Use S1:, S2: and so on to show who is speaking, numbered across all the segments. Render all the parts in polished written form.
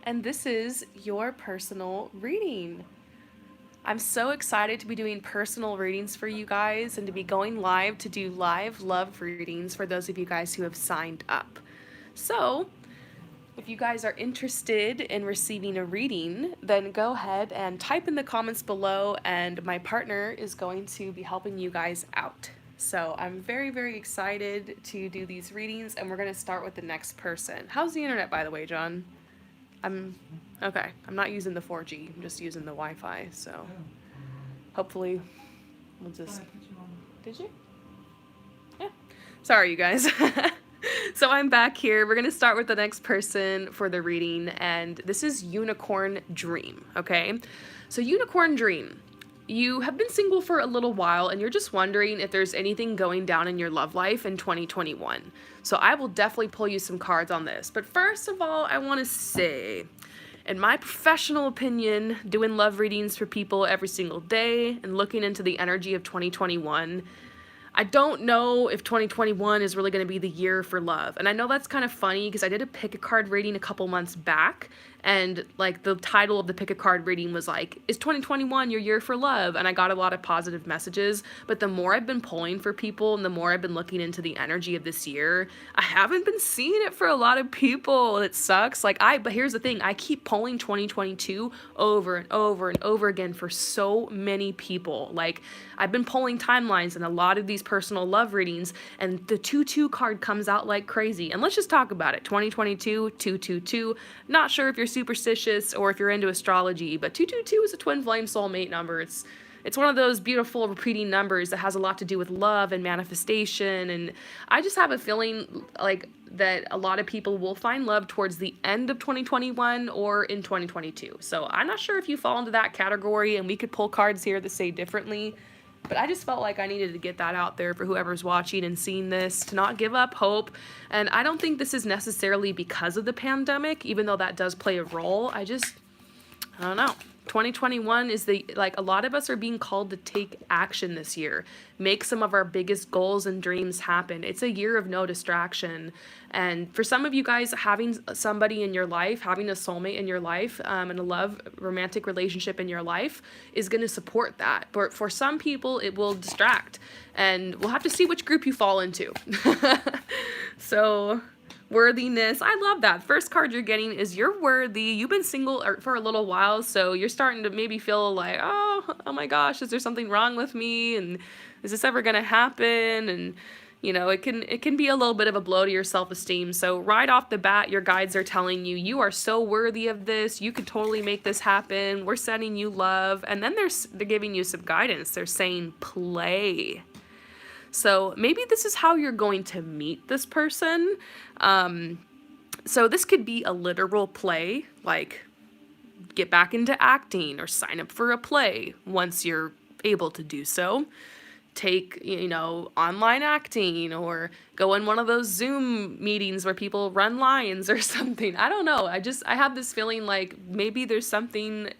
S1: and this is your personal reading. I'm so excited to be doing personal readings for you guys and to be going live to do live love readings for those of you guys who have signed up. So, if you guys are interested in receiving a reading, then go ahead and type in the comments below, and my partner is going to be helping you guys out. So I'm very, very excited to do these readings, and we're going to start with the next person. How's the internet, by the way, John? I'm okay. I'm not using the 4G. I'm just using the Wi-Fi. So hopefully we'll just. Did you? Yeah. Sorry, you guys. So I'm back here. We're going to start with the next person for the reading, and this is Unicorn Dream, okay? So Unicorn Dream, you have been single for a little while, and you're just wondering if there's anything going down in your love life in 2021. So I will definitely pull you some cards on this. But first of all, I want to say, in my professional opinion, doing love readings for people every single day and looking into the energy of 2021, I don't know if 2021 is really going to be the year for love. And I know that's kind of funny because I did a pick a card reading a couple months back, and like the title of the pick a card reading was like, is 2021 your year for love? And I got a lot of positive messages, but the more I've been pulling for people and the more I've been looking into the energy of this year, I haven't been seeing it for a lot of people. It sucks. But here's the thing, I keep pulling 2022 over and over and over again for so many people. Like, I've been pulling timelines and a lot of these personal love readings, and the 2-2 card comes out like crazy. And let's just talk about it. 2022, 222. Not sure if you're superstitious or if you're into astrology, but 222 is a twin flame soulmate number. It's one of those beautiful repeating numbers that has a lot to do with love and manifestation, and I just have a feeling like that a lot of people will find love towards the end of 2021 or in 2022. So I'm not sure if you fall into that category, and we could pull cards here that say differently. But I just felt like I needed to get that out there for whoever's watching and seeing this, to not give up hope. And I don't think this is necessarily because of the pandemic, even though that does play a role. I don't know. 2021 is a lot of us are being called to take action this year, make some of our biggest goals and dreams happen. It's a year of no distraction. And for some of you guys, having somebody in your life, having a soulmate in your life, and a romantic relationship in your life is going to support that. But for some people, it will distract. And we'll have to see which group you fall into. So, worthiness. I love that. First card you're getting is you're worthy. You've been single for a little while, so you're starting to maybe feel like, oh my gosh, is there something wrong with me? And is this ever going to happen? And it can be a little bit of a blow to your self-esteem. So right off the bat, your guides are telling you, you are so worthy of this. You could totally make this happen. We're sending you love. And then they're giving you some guidance. They're saying play. So maybe this is how you're going to meet this person. So this could be a literal play, like get back into acting or sign up for a play once you're able to do so. Take, online acting or go in one of those Zoom meetings where people run lines or something. I don't know. I have this feeling like maybe there's something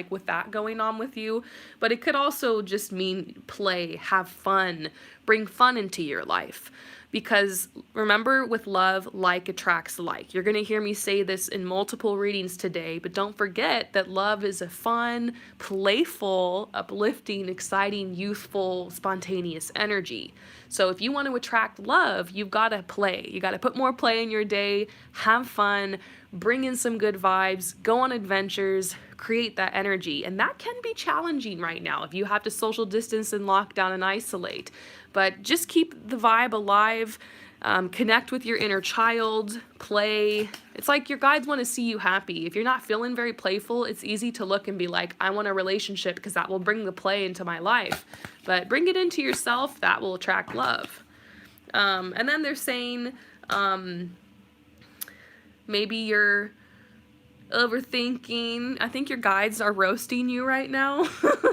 S1: with that going on with you, but it could also just mean play, have fun, bring fun into your life. Because remember, with love, like attracts like. You're going to hear me say this in multiple readings today, but don't forget that love is a fun, playful, uplifting, exciting, youthful, spontaneous energy. So if you want to attract love, you've got to play. You got to put more play in your day, have fun, bring in some good vibes, go on adventures, create that energy. And that can be challenging right now if you have to social distance and lock down and isolate. But just keep the vibe alive, connect with your inner child, play. It's like your guides want to see you happy. If you're not feeling very playful, it's easy to look and be like, I want a relationship because that will bring the play into my life. But bring it into yourself, that will attract love. And then they're saying, maybe you're overthinking. I think your guides are roasting you right now.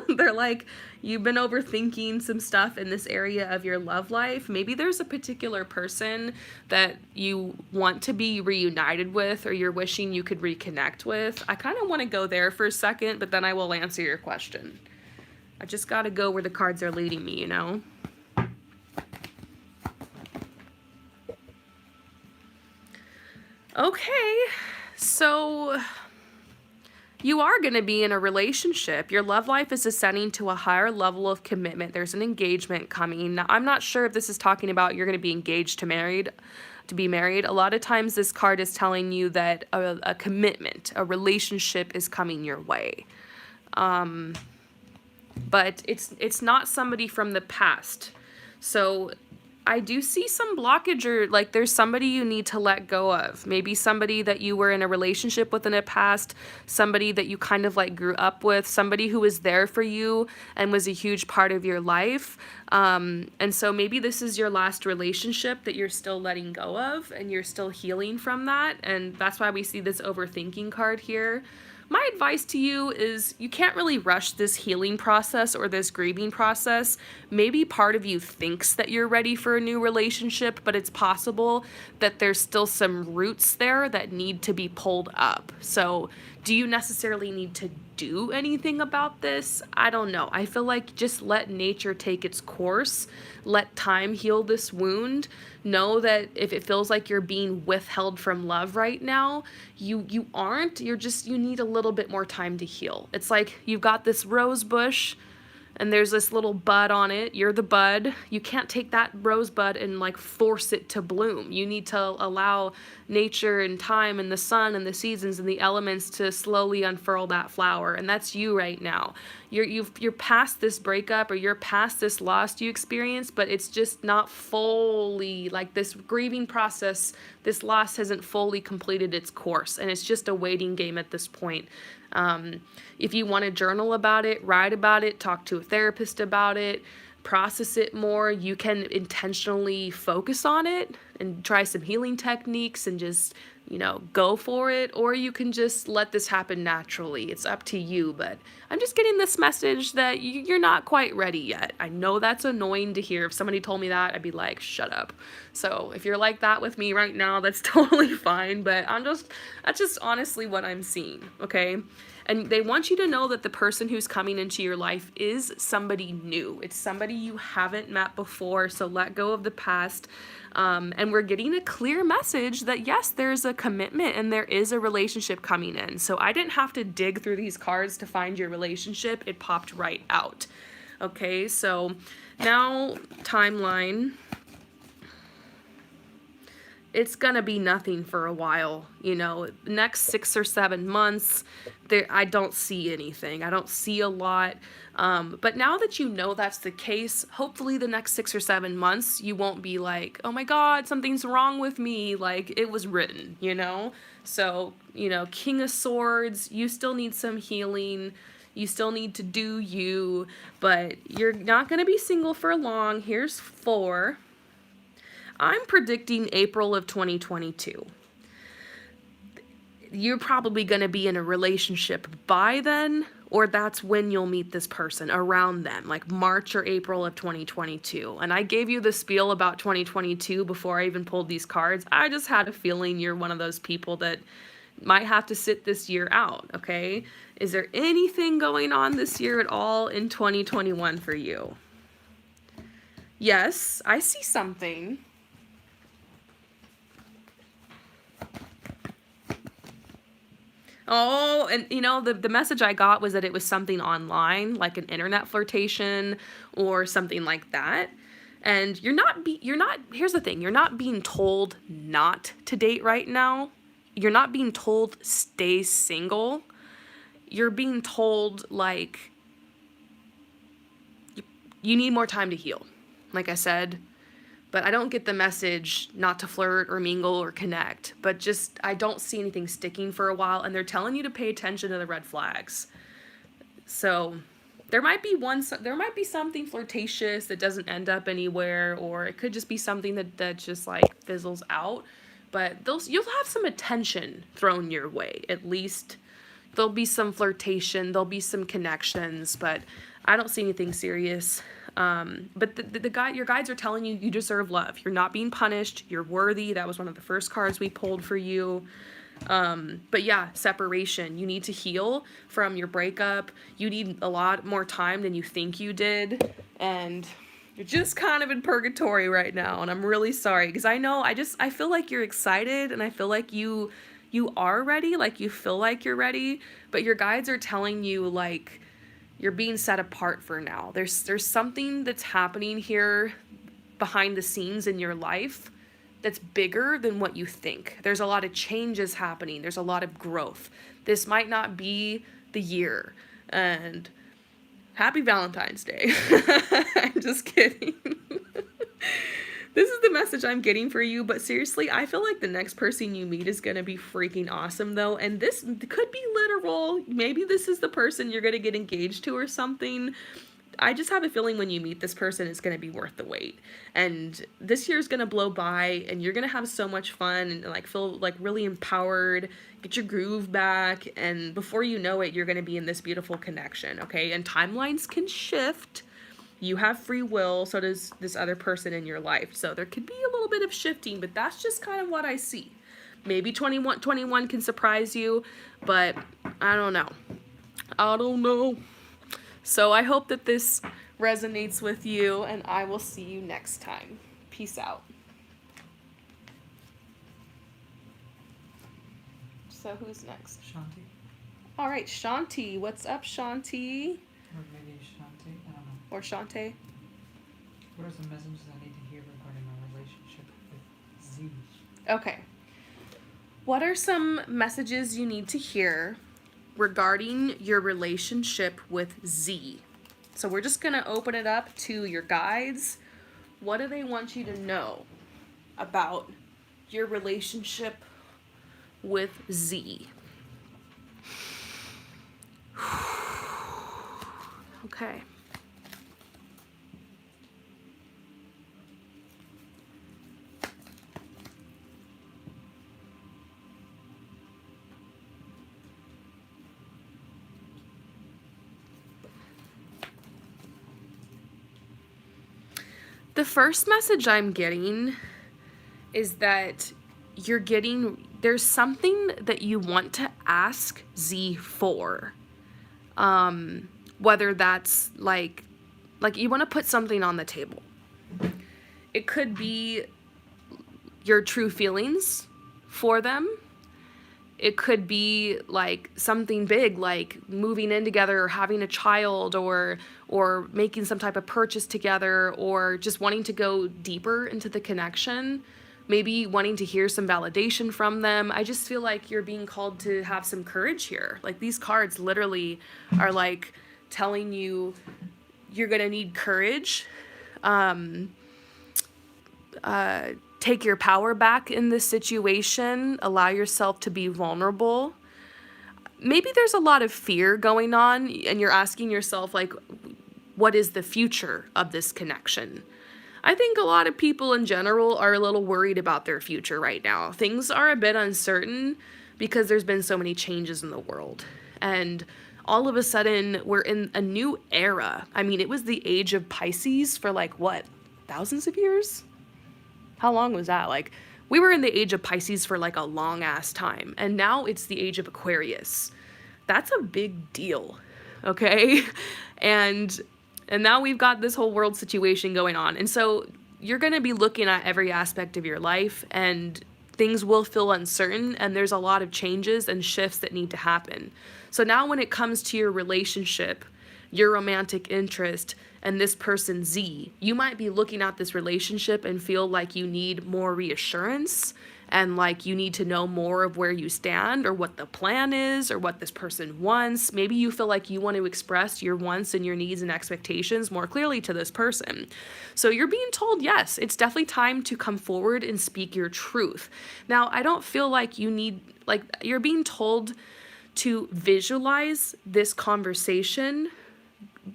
S1: They're like, you've been overthinking some stuff in this area of your love life. Maybe there's a particular person that you want to be reunited with or you're wishing you could reconnect with. I kind of want to go there for a second, but then I will answer your question. I just got to go where the cards are leading me, Okay, So you are going to be in a relationship. Your love life is ascending to a higher level of commitment. There's an engagement coming. Now, I'm not sure if this is talking about you're going to be engaged to be married. A lot of times this card is telling you that a commitment, a relationship is coming your way. But it's not somebody from the past. So I do see some blockage, or like there's somebody you need to let go of. Maybe somebody that you were in a relationship with in the past, somebody that you kind of like grew up with, somebody who was there for you and was a huge part of your life. And so maybe this is your last relationship that you're still letting go of and you're still healing from that. And that's why we see this overthinking card here. My advice to you is you can't really rush this healing process or this grieving process. Maybe part of you thinks that you're ready for a new relationship, but it's possible that there's still some roots there that need to be pulled up. So do you necessarily need to do anything about this? I don't know. I feel like just let nature take its course. Let time heal this wound. Know that if it feels like you're being withheld from love right now, you aren't. You need a little bit more time to heal. It's like you've got this rose bush and there's this little bud on it. You're the bud. You can't take that rosebud and like force it to bloom. You need to allow nature and time and the sun and the seasons and the elements to slowly unfurl that flower. And that's you right now. You're past this breakup, or you're past this loss you experienced, but it's just not fully, like, this grieving process, this loss hasn't fully completed its course, and it's just a waiting game at this point. If you want to journal about it, write about it, talk to a therapist about it, process it more, you can intentionally focus on it and try some healing techniques and just, go for it, or you can just let this happen naturally. It's up to you, but I'm just getting this message that you're not quite ready yet. I know that's annoying to hear. If somebody told me that, I'd be like, shut up. So if you're like that with me right now, that's totally fine, but that's just honestly what I'm seeing, okay? And they want you to know that the person who's coming into your life is somebody new. It's somebody you haven't met before, so let go of the past. And we're getting a clear message that, yes, there's a commitment and there is a relationship coming in. So I didn't have to dig through these cards to find your relationship. It popped right out. Okay, so now timeline. It's gonna be nothing for a while, next 6 or 7 months, I don't see anything. I don't see a lot. But now that you know that's the case, hopefully the next 6 or 7 months, you won't be like, oh my God, something's wrong with me. Like, it was written, So, King of Swords, you still need some healing. You still need to do you, but you're not gonna be single for long. Here's 4. I'm predicting April of 2022. You're probably going to be in a relationship by then, or that's when you'll meet this person, around then, like March or April of 2022. And I gave you the spiel about 2022 before I even pulled these cards. I just had a feeling you're one of those people that might have to sit this year out, okay? Is there anything going on this year at all in 2021 for you? Yes, I see something. Oh, and the message I got was that it was something online, like an internet flirtation or something like that. And you're not, here's the thing, you're not being told not to date right now. You're not being told stay single. You're being told, like, you need more time to heal, like I said. But I don't get the message not to flirt or mingle or connect. But just, I don't see anything sticking for a while. And they're telling you to pay attention to the red flags. So there might be something flirtatious that doesn't end up anywhere. Or it could just be something that just like fizzles out. But you'll have some attention thrown your way. At least there'll be some flirtation. There'll be some connections. But I don't see anything serious. But your guides are telling you you deserve love. You're not being punished. You're worthy. That was one of the first cards we pulled for you. But yeah, separation. You need to heal from your breakup. You need a lot more time than you think you did. And you're just kind of in purgatory right now. And I'm really sorry because I feel like you're excited and I feel like you you are ready, like you feel like you're ready, but your guides are telling you like you're being set apart for now. There's something that's happening here behind the scenes in your life that's bigger than what you think. There's a lot of changes happening. There's a lot of growth. This might not be the year. And happy Valentine's Day. I'm just kidding. This is the message I'm getting for you, but seriously, I feel like the next person you meet is going to be freaking awesome though, and this could be literal. Maybe this is the person you're going to get engaged to or something. I just have a feeling when you meet this person, it's going to be worth the wait. And this year's going to blow by and you're going to have so much fun and like feel like really empowered, get your groove back. And before you know it, you're going to be in this beautiful connection. Okay. And timelines can shift. You have free will. So does this other person in your life. So there could be a little bit of shifting, but that's just kind of what I see. Maybe 21 can surprise you, but I don't know. I don't know. So I hope that this resonates with you, and I will see you next time. Peace out. So who's next?
S2: Shanti.
S1: All right, Shanti. What's up, Shanti?
S2: Or maybe Shanti. I don't know.
S1: Or Shante?
S2: What are some messages I need to hear regarding my relationship with Z?
S1: Okay. What are some messages you need to hear regarding your relationship with Z? So we're just going to open it up to your guides. What do they want you to know about your relationship with Z? Okay. The first message I'm getting is that there's something that you want to ask Z for. Whether that's like you want to put something on the table. It could be your true feelings for them. It could be like something big, like moving in together or having a child or making some type of purchase together or just wanting to go deeper into the connection. Maybe wanting to hear some validation from them. I just feel like you're being called to have some courage here. Like these cards literally are like telling you you're going to need courage. Take your power back in this situation. Allow yourself to be vulnerable. Maybe there's a lot of fear going on and you're asking yourself like, what is the future of this connection? I think a lot of people in general are a little worried about their future right now. Things are a bit uncertain because there's been so many changes in the world. And all of a sudden, we're in a new era. I mean, it was the age of Pisces for like, what, thousands of years? How long was that? Like, we were in the age of Pisces for like a long ass time. And now it's the age of Aquarius. That's a big deal, okay? And now we've got this whole world situation going on. And so you're going to be looking at every aspect of your life and things will feel uncertain and there's a lot of changes and shifts that need to happen. So now when it comes to your relationship, your romantic interest, and this person Z, you might be looking at this relationship and feel like you need more reassurance and like you need to know more of where you stand or what the plan is or what this person wants. Maybe you feel like you want to express your wants and your needs and expectations more clearly to this person. So you're being told, yes, it's definitely time to come forward and speak your truth. Now, I don't feel like you're being told to visualize this conversation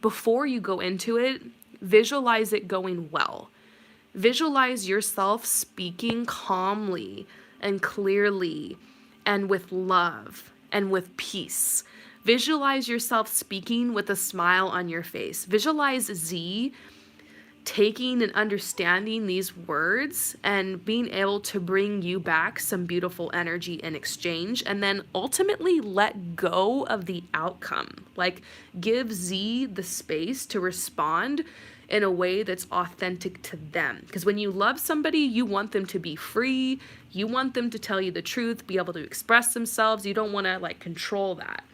S1: before you go into it. Visualize it going well. Visualize yourself speaking calmly and clearly and with love and with peace. Visualize yourself speaking with a smile on your face. Visualize Z taking and understanding these words and being able to bring you back some beautiful energy in exchange, and then ultimately let go of the outcome. Like, give Z the space to respond in a way that's authentic to them. Because when you love somebody, you want them to be free. You want them to tell you the truth, be able to express themselves. You don't want to like control that.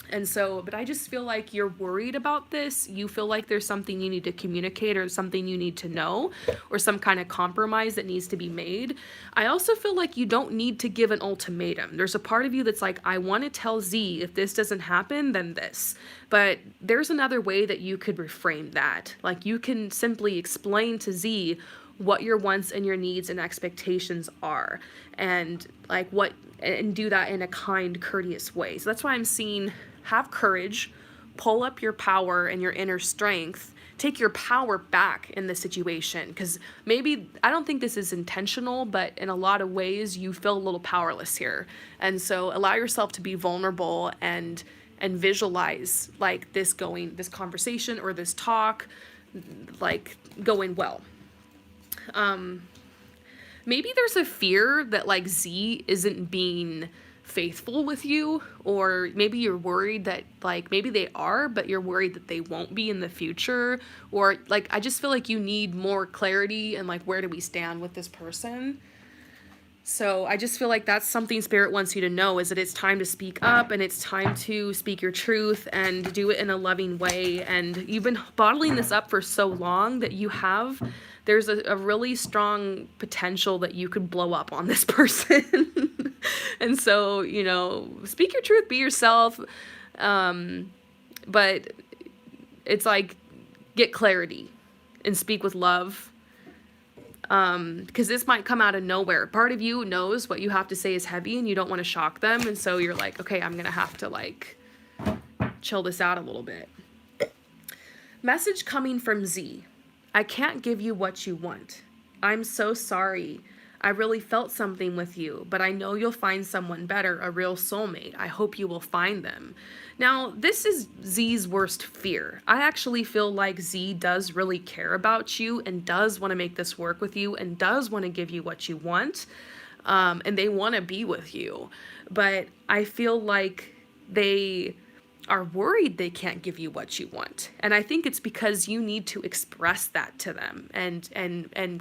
S1: And so, but I just feel like you're worried about this. You feel like there's something you need to communicate or something you need to know or some kind of compromise that needs to be made. I also feel like you don't need to give an ultimatum. There's a part of you that's like, I want to tell Z, if this doesn't happen, then this. But there's another way that you could reframe that. Like you can simply explain to Z what your wants and your needs and expectations are, and like what, and do that in a kind, courteous way. So that's why I'm seeing, have courage, pull up your power and your inner strength, take your power back in the situation. Because maybe, I don't think this is intentional, but in a lot of ways you feel a little powerless here. And so allow yourself to be vulnerable and visualize like this conversation or this talk like going well. Maybe there's a fear that like Z isn't being faithful with you, or maybe you're worried that like maybe they are, but you're worried that they won't be in the future, or like I just feel like you need more clarity and like where do we stand with this person. So I just feel like that's something Spirit wants you to know, is that it's time to speak up and it's time to speak your truth and do it in a loving way. And you've been bottling this up for so long that there's a really strong potential that you could blow up on this person. And so, you know, speak your truth, be yourself. But it's like, get clarity and speak with love. Because this might come out of nowhere. Part of you knows what you have to say is heavy and you don't want to shock them. And so you're like, okay, I'm going to have to like chill this out a little bit. Message coming from Z. I can't give you what you want. I'm so sorry. I really felt something with you, but I know you'll find someone better, a real soulmate. I hope you will find them. Now, this is Z's worst fear. I actually feel like Z does really care about you and does want to make this work with you and does want to give you what you want. And they want to be with you. But I feel like they are worried they can't give you what you want. And I think it's because you need to express that to them and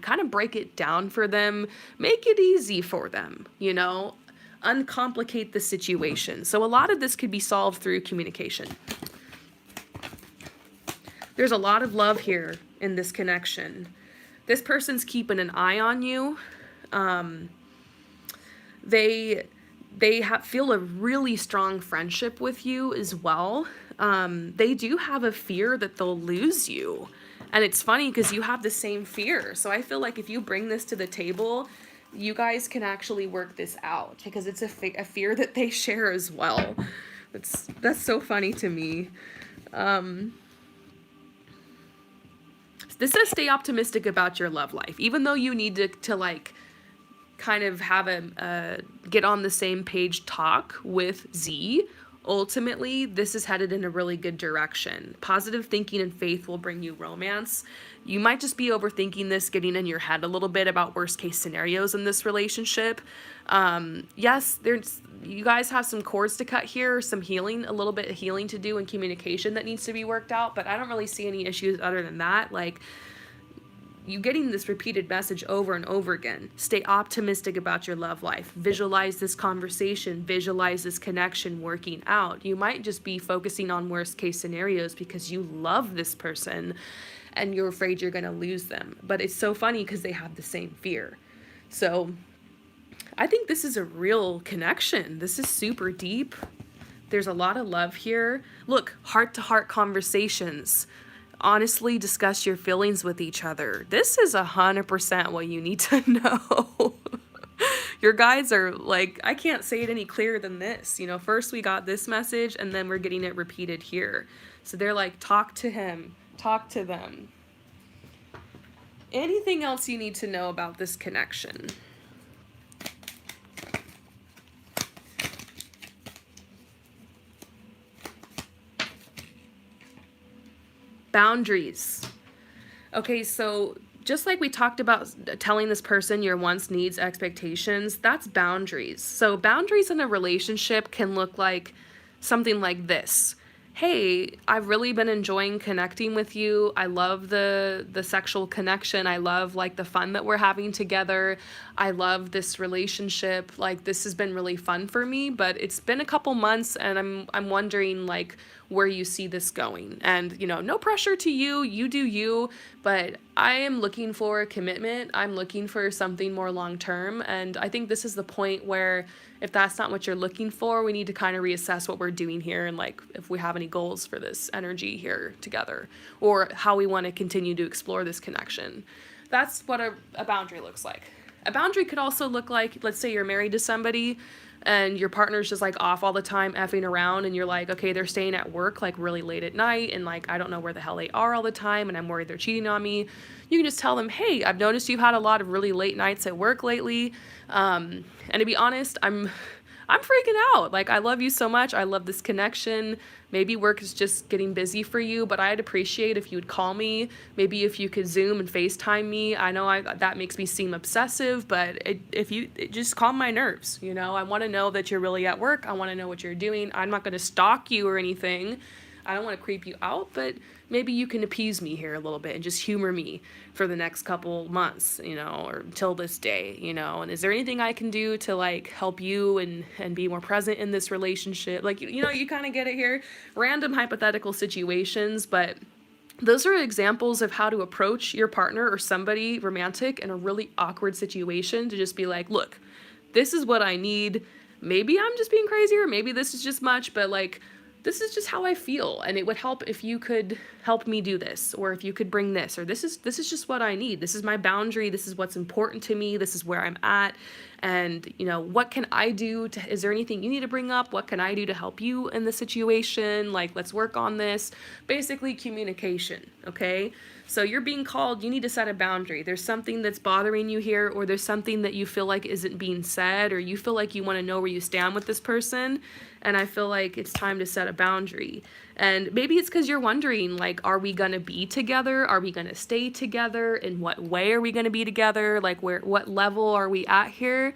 S1: kind of break it down for them, make it easy for them, you know, uncomplicate the situation. So a lot of this could be solved through communication. There's a lot of love here in this connection. This person's keeping an eye on you. They feel a really strong friendship with you as well. They do have a fear that they'll lose you. And it's funny because you have the same fear. So I feel like if you bring this to the table, you guys can actually work this out because it's a fear that they share as well. That's so funny to me. This says stay optimistic about your love life. Even though you need to like kind of have a get on the same page talk with Z, ultimately this is headed in a really good direction. Positive thinking and faith will bring you romance. You might just be overthinking this, getting in your head a little bit about worst case scenarios in this relationship. Yes, you guys have some cords to cut here, some healing, a little bit of healing to do and communication that needs to be worked out, but I don't really see any issues other than that. Like, you getting this repeated message over and over again. Stay optimistic about your love life. Visualize this conversation. Visualize this connection working out. You might just be focusing on worst case scenarios because you love this person and you're afraid you're going to lose them. But it's so funny because they have the same fear. So I think this is a real connection. This is super deep. There's a lot of love here. Look, heart-to-heart conversations. Honestly discuss your feelings with each other. This is 100% what you need to know. Your guides are like, I can't say it any clearer than this. You know, first we got this message and then we're getting it repeated here. So they're like, talk to him, talk to them. Anything else you need to know about this connection? Boundaries. Okay, so just like we talked about telling this person your wants, needs, expectations, that's boundaries. So boundaries in a relationship can look like something like this. hey, I've really been enjoying connecting with you. I love the sexual connection. I love like the fun that we're having together. I love this relationship. Like this has been really fun for me, but it's been a couple months and I'm wondering like where you see this going. And, you know, no pressure to you. You do you, but I am looking for a commitment. I'm looking for something more long term, and I think this is the point where if that's not what you're looking for, we need to kind of reassess what we're doing here and like if we have any goals for this energy here together or how we want to continue to explore this connection. That's what a boundary looks like. A boundary could also look like, let's say you're married to somebody and your partner's just like off all the time effing around and you're like, okay, they're staying at work like really late at night and like I don't know where the hell they are all the time and I'm worried they're cheating on me. You can just tell them, hey, I've noticed you've had a lot of really late nights at work lately. And to be honest, I'm freaking out. Like, I love you so much. I love this connection. Maybe work is just getting busy for you, but I'd appreciate if you would call me. Maybe if you could Zoom and FaceTime me. I know that makes me seem obsessive, but if you just calm my nerves, you know? I want to know that you're really at work. I want to know what you're doing. I'm not going to stalk you or anything. I don't want to creep you out, but maybe you can appease me here a little bit and just humor me for the next couple months, you know, or till this day, you know. And is there anything I can do to like help you and be more present in this relationship? Like, you know, you kind of get it here. Random hypothetical situations, but those are examples of how to approach your partner or somebody romantic in a really awkward situation, to just be like, look, this is what I need. Maybe I'm just being crazy, or maybe this is just much, but like, this is just how I feel, and it would help if you could help me do this, or if you could bring this, or this is just what I need. This is my boundary. This is what's important to me. This is where I'm at. And, you know, what can I do to, is there anything you need to bring up? What can I do to help you in the situation? Like, let's work on this. Basically, communication, okay? So you're being called, you need to set a boundary. There's something that's bothering you here, or there's something that you feel like isn't being said, or you feel like you want to know where you stand with this person, and I feel like it's time to set a boundary. And maybe it's because you're wondering, like, are we going to be together? Are we going to stay together? In what way are we going to be together? Like, what level are we at here?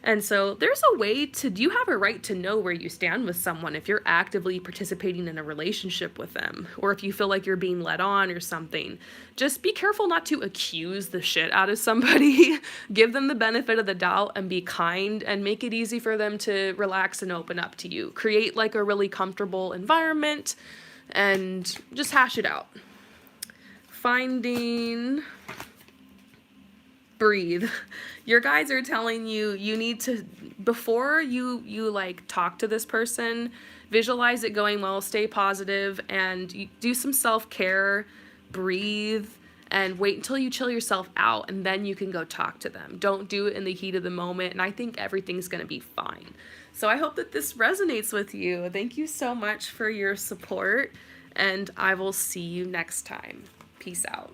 S1: And so there's a way to, you have a right to know where you stand with someone if you're actively participating in a relationship with them, or if you feel like you're being led on or something. Just be careful not to accuse the shit out of somebody. Give them the benefit of the doubt and be kind, and make it easy for them to relax and open up to you. Create like a really comfortable environment and just hash it out. Breathe. Your guides are telling you you need to, before you like talk to this person, visualize it going well, stay positive, and you do some self-care, breathe, and wait until you chill yourself out, and then you can go talk to them. Don't do it in the heat of the moment, and I think everything's gonna be fine. So I hope that this resonates with you. Thank you so much for your support, and I will see you next time. Peace out.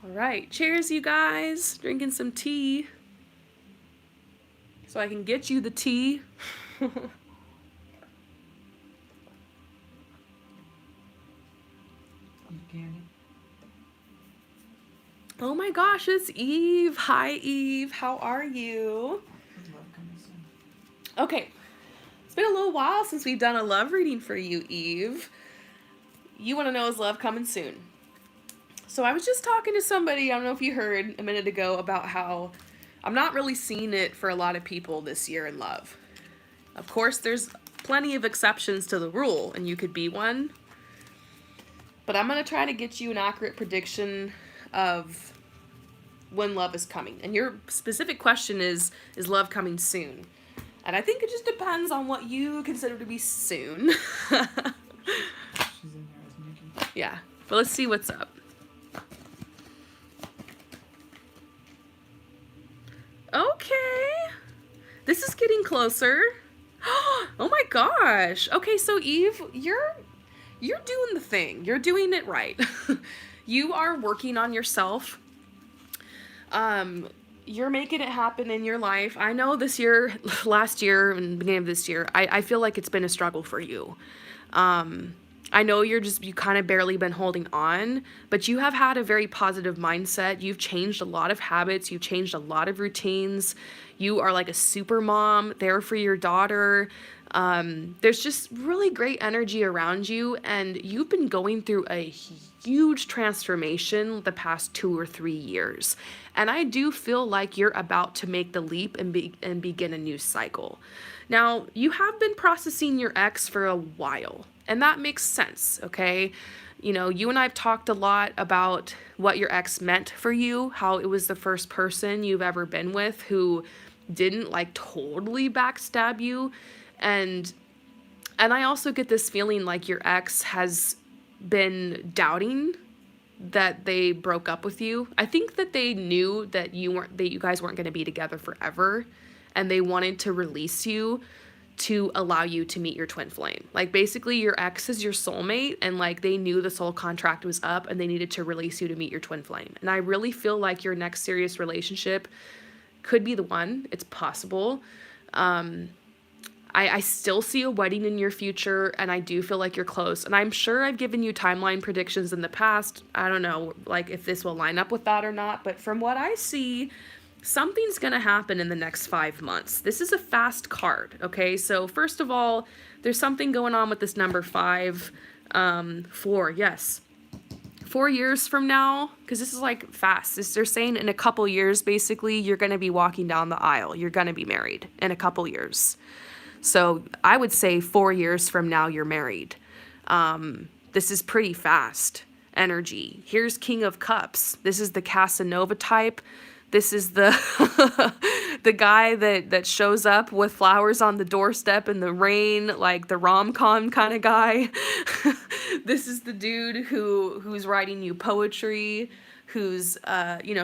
S1: All right, cheers, you guys. Drinking some tea so I can get you the tea.
S2: Candy.
S1: Oh my gosh, it's Eve. Hi, Eve. How are you?
S2: Love coming soon.
S1: Okay, it's been a little while since we've done a love reading for you, Eve. You want to know, is love coming soon? So I was just talking to somebody, I don't know if you heard a minute ago, about how I'm not really seeing it for a lot of people this year in love. Of course, there's plenty of exceptions to the rule, and you could be one. But I'm going to try to get you an accurate prediction of when love is coming. And your specific question is love coming soon? And I think it just depends on what you consider to be soon.
S2: She's in there as Nikki.
S1: Yeah, but let's see what's up. Okay, this is getting closer. Oh my gosh. Okay, so Eve, you're doing the thing. You're doing it right. You are working on yourself. You're making it happen in your life. I know this year, last year, and beginning of this year, I feel like it's been a struggle for you. I know you kind of barely been holding on, but you have had a very positive mindset. You've changed a lot of habits. You've changed a lot of routines. You are like a super mom there for your daughter. There's just really great energy around you, and you've been going through a huge transformation the past 2 or 3 years. And I do feel like you're about to make the leap and begin a new cycle. Now, you have been processing your ex for a while, and that makes sense, okay? You know, you and I have talked a lot about what your ex meant for you, how it was the first person you've ever been with who didn't like totally backstab you. And I also get this feeling like your ex has been doubting that they broke up with you. I think that they knew that you guys weren't going to be together forever, and they wanted to release you to allow you to meet your twin flame. Like, basically your ex is your soulmate, and like they knew the soul contract was up and they needed to release you to meet your twin flame. And I really feel like your next serious relationship could be the one. It's possible. I still see a wedding in your future, and I do feel like you're close. And I'm sure I've given you timeline predictions in the past. I don't know, like, if this will line up with that or not, but from what I see, something's going to happen in the next 5 months. This is a fast card, okay? So first of all, there's something going on with this number 5. 4, yes. 4 years from now, because this is like fast. They're saying in a couple years, basically, you're going to be walking down the aisle. You're going to be married in a couple years. So I would say 4 years from now, you're married. This is pretty fast energy. Here's King of Cups. This is the Casanova type. This is the the guy that shows up with flowers on the doorstep in the rain, like the rom-com kind of guy. This is the dude who's writing you poetry, who's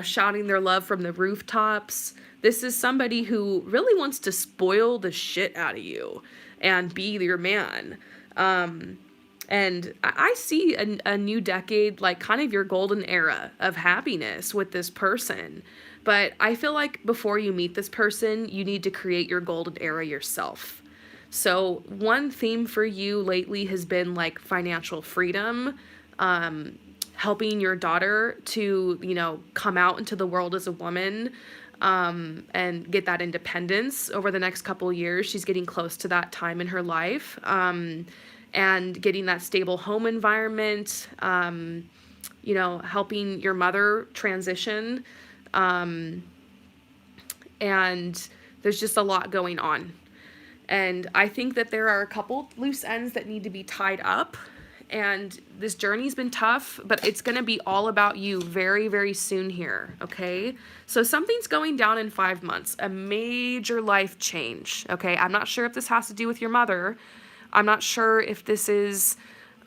S1: shouting their love from the rooftops. This is somebody who really wants to spoil the shit out of you and be your man. And I see a new decade, like kind of your golden era of happiness with this person. But I feel like before you meet this person, you need to create your golden era yourself. So one theme for you lately has been like financial freedom, helping your daughter to, come out into the world as a woman, and get that independence over the next couple of years. She's getting close to that time in her life, and getting that stable home environment, helping your mother transition. And there's just a lot going on. And I think that there are a couple loose ends that need to be tied up. And this journey's been tough, but it's going to be all about you very, very soon here, okay? So something's going down in 5 months, a major life change, okay? I'm not sure if this has to do with your mother. I'm not sure if this is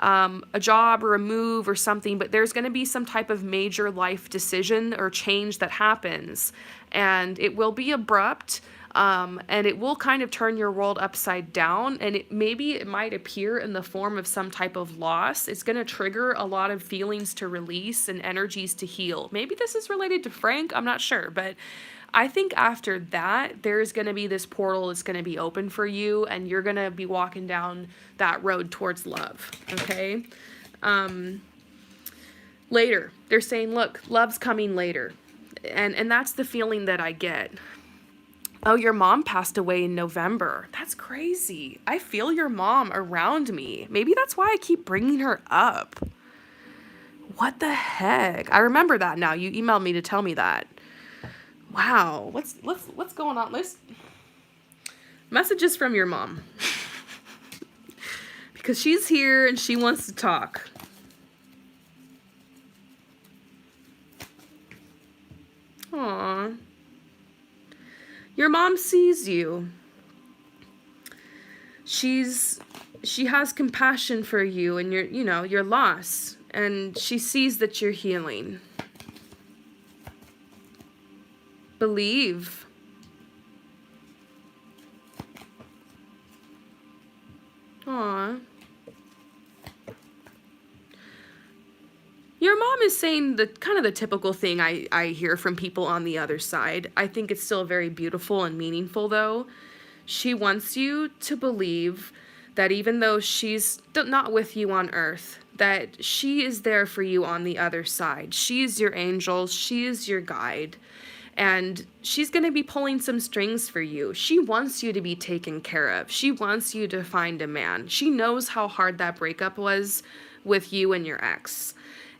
S1: a job or a move or something, but there's going to be some type of major life decision or change that happens. And it will be abrupt. And it will kind of turn your world upside down, and maybe it might appear in the form of some type of loss. It's going to trigger a lot of feelings to release and energies to heal. Maybe this is related to Frank, I'm not sure, but I think after that, there's going to be this portal that's going to be open for you, and you're going to be walking down that road towards love, okay? Later, they're saying, look, love's coming later, and that's the feeling that I get. Oh, your mom passed away in November. That's crazy. I feel your mom around me. Maybe that's why I keep bringing her up. What the heck? I remember that now. You emailed me to tell me that. Wow. What's going on? There's messages from your mom. Because she's here and she wants to talk. Aww. Your mom sees you. She has compassion for you and your loss, and she sees that you're healing. Believe. Aw. Your mom is saying the kind of the typical thing I hear from people on the other side. I think it's still very beautiful and meaningful, though. She wants you to believe that even though she's not with you on earth, that she is there for you on the other side. She is your angel. She is your guide. And she's going to be pulling some strings for you. She wants you to be taken care of. She wants you to find a man. She knows how hard that breakup was with you and your ex.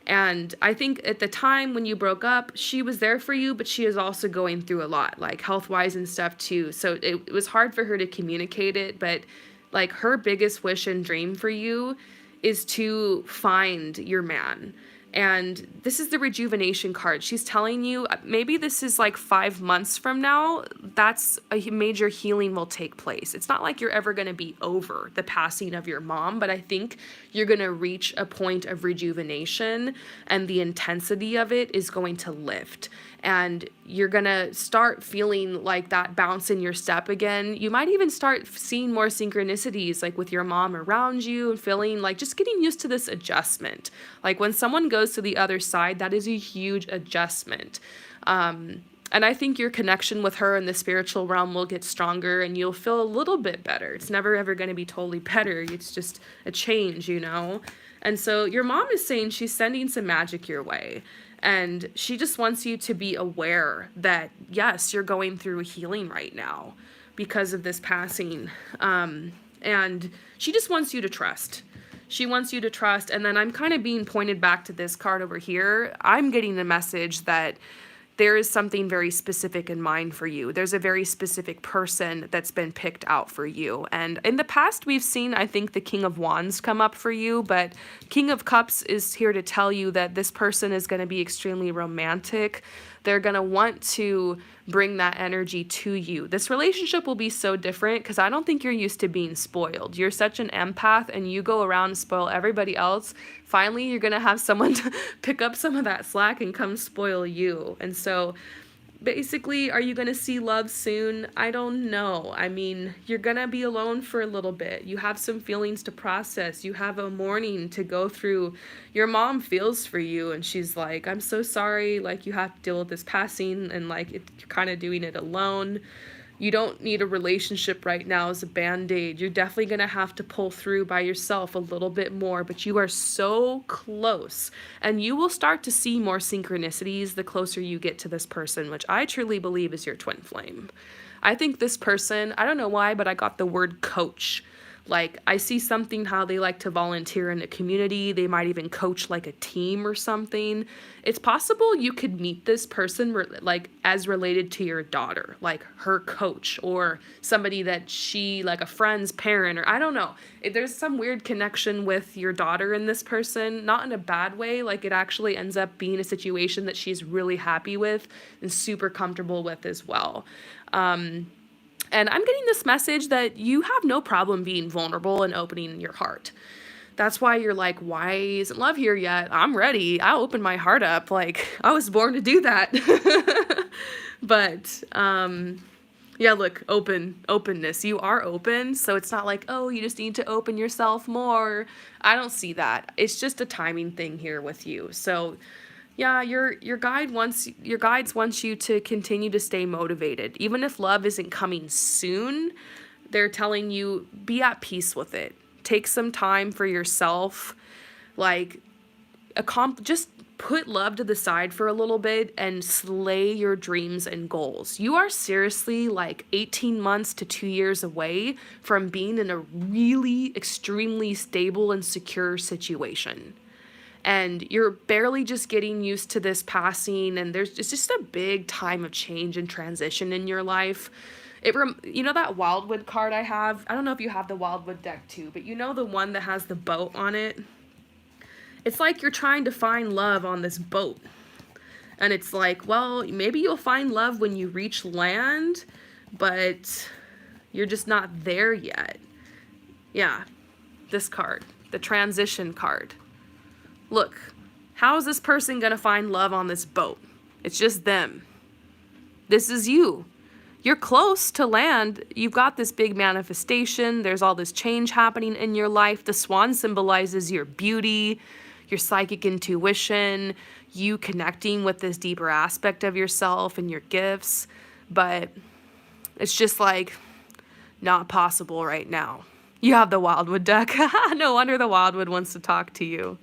S1: And I think at the time when you broke up, she was there for you, but she is also going through a lot, like health-wise and stuff too. So it was hard for her to communicate it, but like her biggest wish and dream for you is to find your man. And this is the rejuvenation card. She's telling you, maybe this is like 5 months from now, that's a major healing will take place. It's not like you're ever going to be over the passing of your mom, but I think you're going to reach a point of rejuvenation, and the intensity of it is going to lift. And you're going to start feeling like that bounce in your step again. You might even start seeing more synchronicities, like with your mom around you, and feeling like just getting used to this adjustment. Like when someone goes to the other side, that is a huge adjustment. And I think your connection with her in the spiritual realm will get stronger, and you'll feel a little bit better. It's never ever going to be totally better. It's just a change, you know? And so your mom is saying she's sending some magic your way. And she just wants you to be aware that, yes, you're going through healing right now because of this passing. And she just wants you to trust. She wants you to trust. And then I'm kind of being pointed back to this card over here. I'm getting the message that there is something very specific in mind for you. There's a very specific person that's been picked out for you. And in the past, we've seen, I think, the King of Wands come up for you, but King of Cups is here to tell you that this person is going to be extremely romantic. They're going to want to bring that energy to you. This relationship will be so different because I don't think you're used to being spoiled. You're such an empath and you go around and spoil everybody else. Finally, you're going to have someone to pick up some of that slack and come spoil you. And so basically, are you going to see love soon? I don't know. I mean, you're going to be alone for a little bit. You have some feelings to process. You have a mourning to go through. Your mom feels for you, and she's like, I'm so sorry. Like, you have to deal with this passing, and like, you're kind of doing it alone. You don't need a relationship right now as a band-aid. You're definitely going to have to pull through by yourself a little bit more, but you are so close. And you will start to see more synchronicities the closer you get to this person, which I truly believe is your twin flame. I think this person, I don't know why, but I got the word coach. Like, I see something how they like to volunteer in a community. They might even coach like a team or something. It's possible you could meet this person like as related to your daughter, like her coach or somebody that she, like a friend's parent, or I don't know. There's some weird connection with your daughter and this person, not in a bad way. Like, it actually ends up being a situation that she's really happy with and super comfortable with as well. And I'm getting this message that you have no problem being vulnerable and opening your heart. That's why you're like, why isn't love here yet? I'm ready. I'll open my heart up. Like, I was born to do that. But, yeah, look, openness. You are open. So it's not like, oh, you just need to open yourself more. I don't see that. It's just a timing thing here with you. So yeah, your guides wants you to continue to stay motivated. Even if love isn't coming soon, they're telling you be at peace with it. Take some time for yourself. Like, just put love to the side for a little bit and slay your dreams and goals. You are seriously like 18 months to 2 years away from being in a really extremely stable and secure situation. And you're barely just getting used to this passing, and it's just a big time of change and transition in your life. You know that Wildwood card I have? I don't know if you have the Wildwood deck too, but you know the one that has the boat on it? It's like you're trying to find love on this boat. And it's like, well, maybe you'll find love when you reach land, but you're just not there yet. Yeah, this card, the transition card. Look, how is this person going to find love on this boat? It's just them. This is you. You're close to land. You've got this big manifestation. There's all this change happening in your life. The swan symbolizes your beauty, your psychic intuition, you connecting with this deeper aspect of yourself and your gifts. But it's just like not possible right now. You have the Wildwood deck. No wonder the Wildwood wants to talk to you.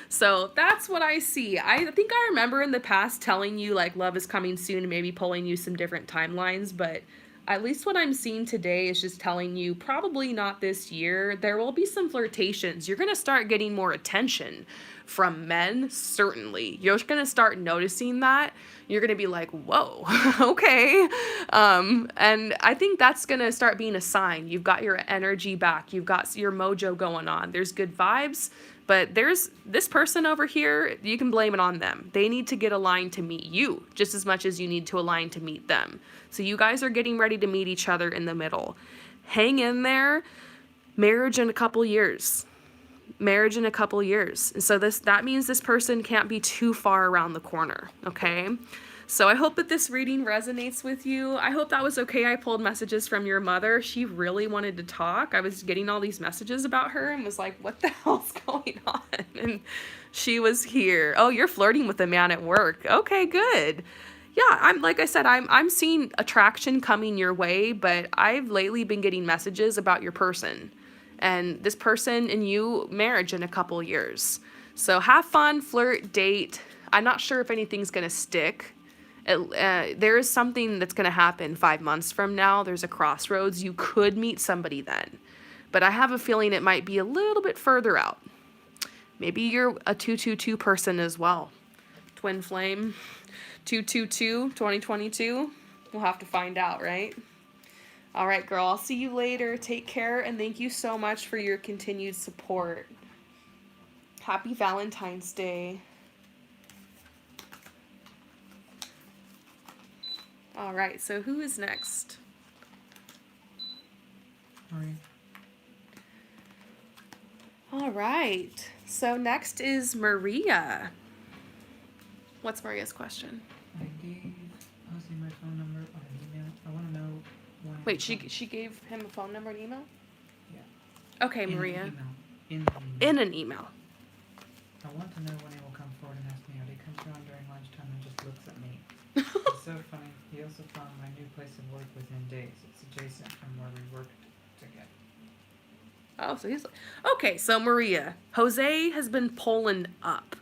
S1: So that's what I see. I think I remember in the past telling you like love is coming soon and maybe pulling you some different timelines, but at least what I'm seeing today is just telling you probably not this year. There will be some flirtations. You're going to start getting more attention from men, certainly. You're going to start noticing that. You're going to be like, whoa, okay. And I think that's going to start being a sign. You've got your energy back. You've got your mojo going on. There's good vibes. But there's this person over here, you can blame it on them. They need to get aligned to meet you just as much as you need to align to meet them. So you guys are getting ready to meet each other in the middle. Hang in there. Marriage in a couple years. Marriage in a couple years. And so that means this person can't be too far around the corner, okay? So I hope that this reading resonates with you. I hope that was okay. I pulled messages from your mother. She really wanted to talk. I was getting all these messages about her and was like, what the hell's going on? And she was here. Oh, you're flirting with a man at work. Okay, good. Yeah, like I said, I'm seeing attraction coming your way, but I've lately been getting messages about your person. And this person and you, marriage in a couple years. So have fun, flirt, date. I'm not sure if anything's going to stick. There is something that's going to happen 5 months from now. There's a crossroads. You could meet somebody then. But I have a feeling it might be a little bit further out. Maybe you're a 222 person as well. Twin flame. 222, 2022. We'll have to find out, right? All right, girl. I'll see you later. Take care. And thank you so much for your continued support. Happy Valentine's Day. All right, so who is next?
S2: Maria.
S1: All right, so next is Maria. What's Maria's question?
S2: I gave Ozzy my phone number or an email. I want to know when.
S1: Wait, she gave him a phone number and email?
S2: Yeah.
S1: Okay, Maria.
S2: In
S1: an email.
S2: I want to know when he will come forward and ask me out. He comes around during lunchtime and just looks at me. It's so funny. He also found my new place of work within days. It's adjacent from where we worked together.
S1: Oh, so he's... Okay, so Maria, Jose has been pulling up.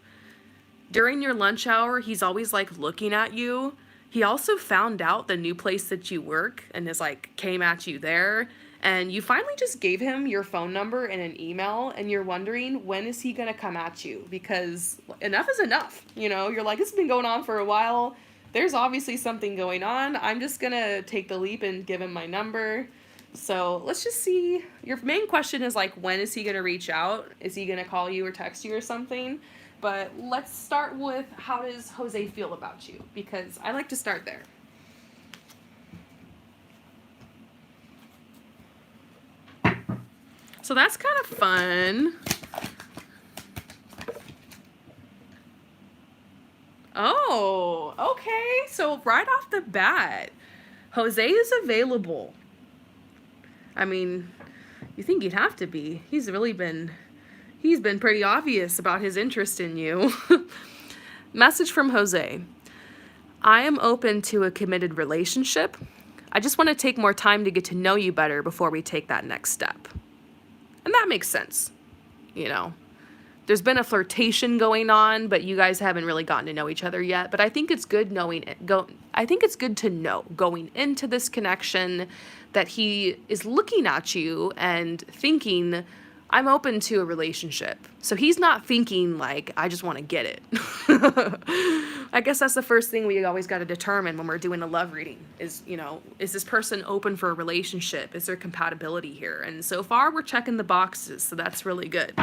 S1: During your lunch hour, he's always, like, looking at you. He also found out the new place that you work and is, like, came at you there. And you finally just gave him your phone number and an email, and you're wondering, when is he going to come at you? Because enough is enough, you know? You're like, it's been going on for a while. There's obviously something going on. I'm just going to take the leap and give him my number. So let's just see. Your main question is, like, when is he going to reach out? Is he going to call you or text you or something? But let's start with, how does Jose feel about you? Because I like to start there. So that's kind of fun. Oh, okay. So right off the bat, Jose is available. I mean, you think he'd have to be. He's been pretty obvious about his interest in you. Message from Jose. I am open to a committed relationship. I just want to take more time to get to know you better before we take that next step. And that makes sense, you know. There's been a flirtation going on, but you guys haven't really gotten to know each other yet. But I think it's good I think it's good to know going into this connection that he is looking at you and thinking, I'm open to a relationship. So he's not thinking like, I just want to get it. I guess that's the first thing we always got to determine when we're doing a love reading is, you know, is this person open for a relationship? Is there compatibility here? And so far we're checking the boxes, so that's really good.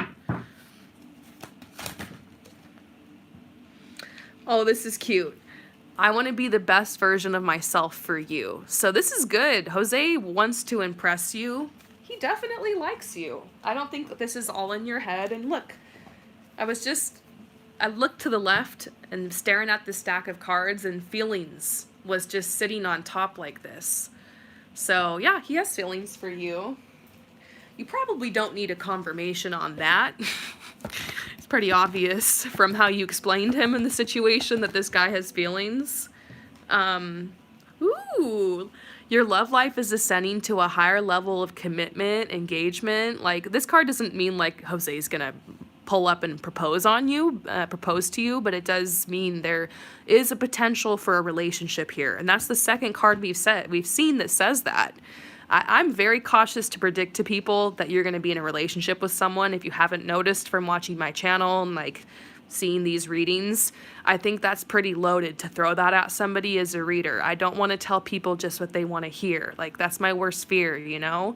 S1: Oh, this is cute. I want to be the best version of myself for you. So this is good. Jose wants to impress you. He definitely likes you. I don't think that this is all in your head. And look, I looked to the left and staring at the stack of cards, and feelings was just sitting on top like this. So yeah, he has feelings for you. You probably don't need a confirmation on that. It's pretty obvious from how you explained him in the situation that this guy has feelings. Ooh, Your love life is ascending to a higher level of commitment, engagement. Like, this card doesn't mean like Jose's gonna pull up and propose to you, but it does mean there is a potential for a relationship here. And that's the second card we've seen that says that. I'm very cautious to predict to people that you're going to be in a relationship with someone. If you haven't noticed from watching my channel and like seeing these readings, I think that's pretty loaded to throw that at somebody as a reader. I don't want to tell people just what they want to hear. Like, that's my worst fear, you know?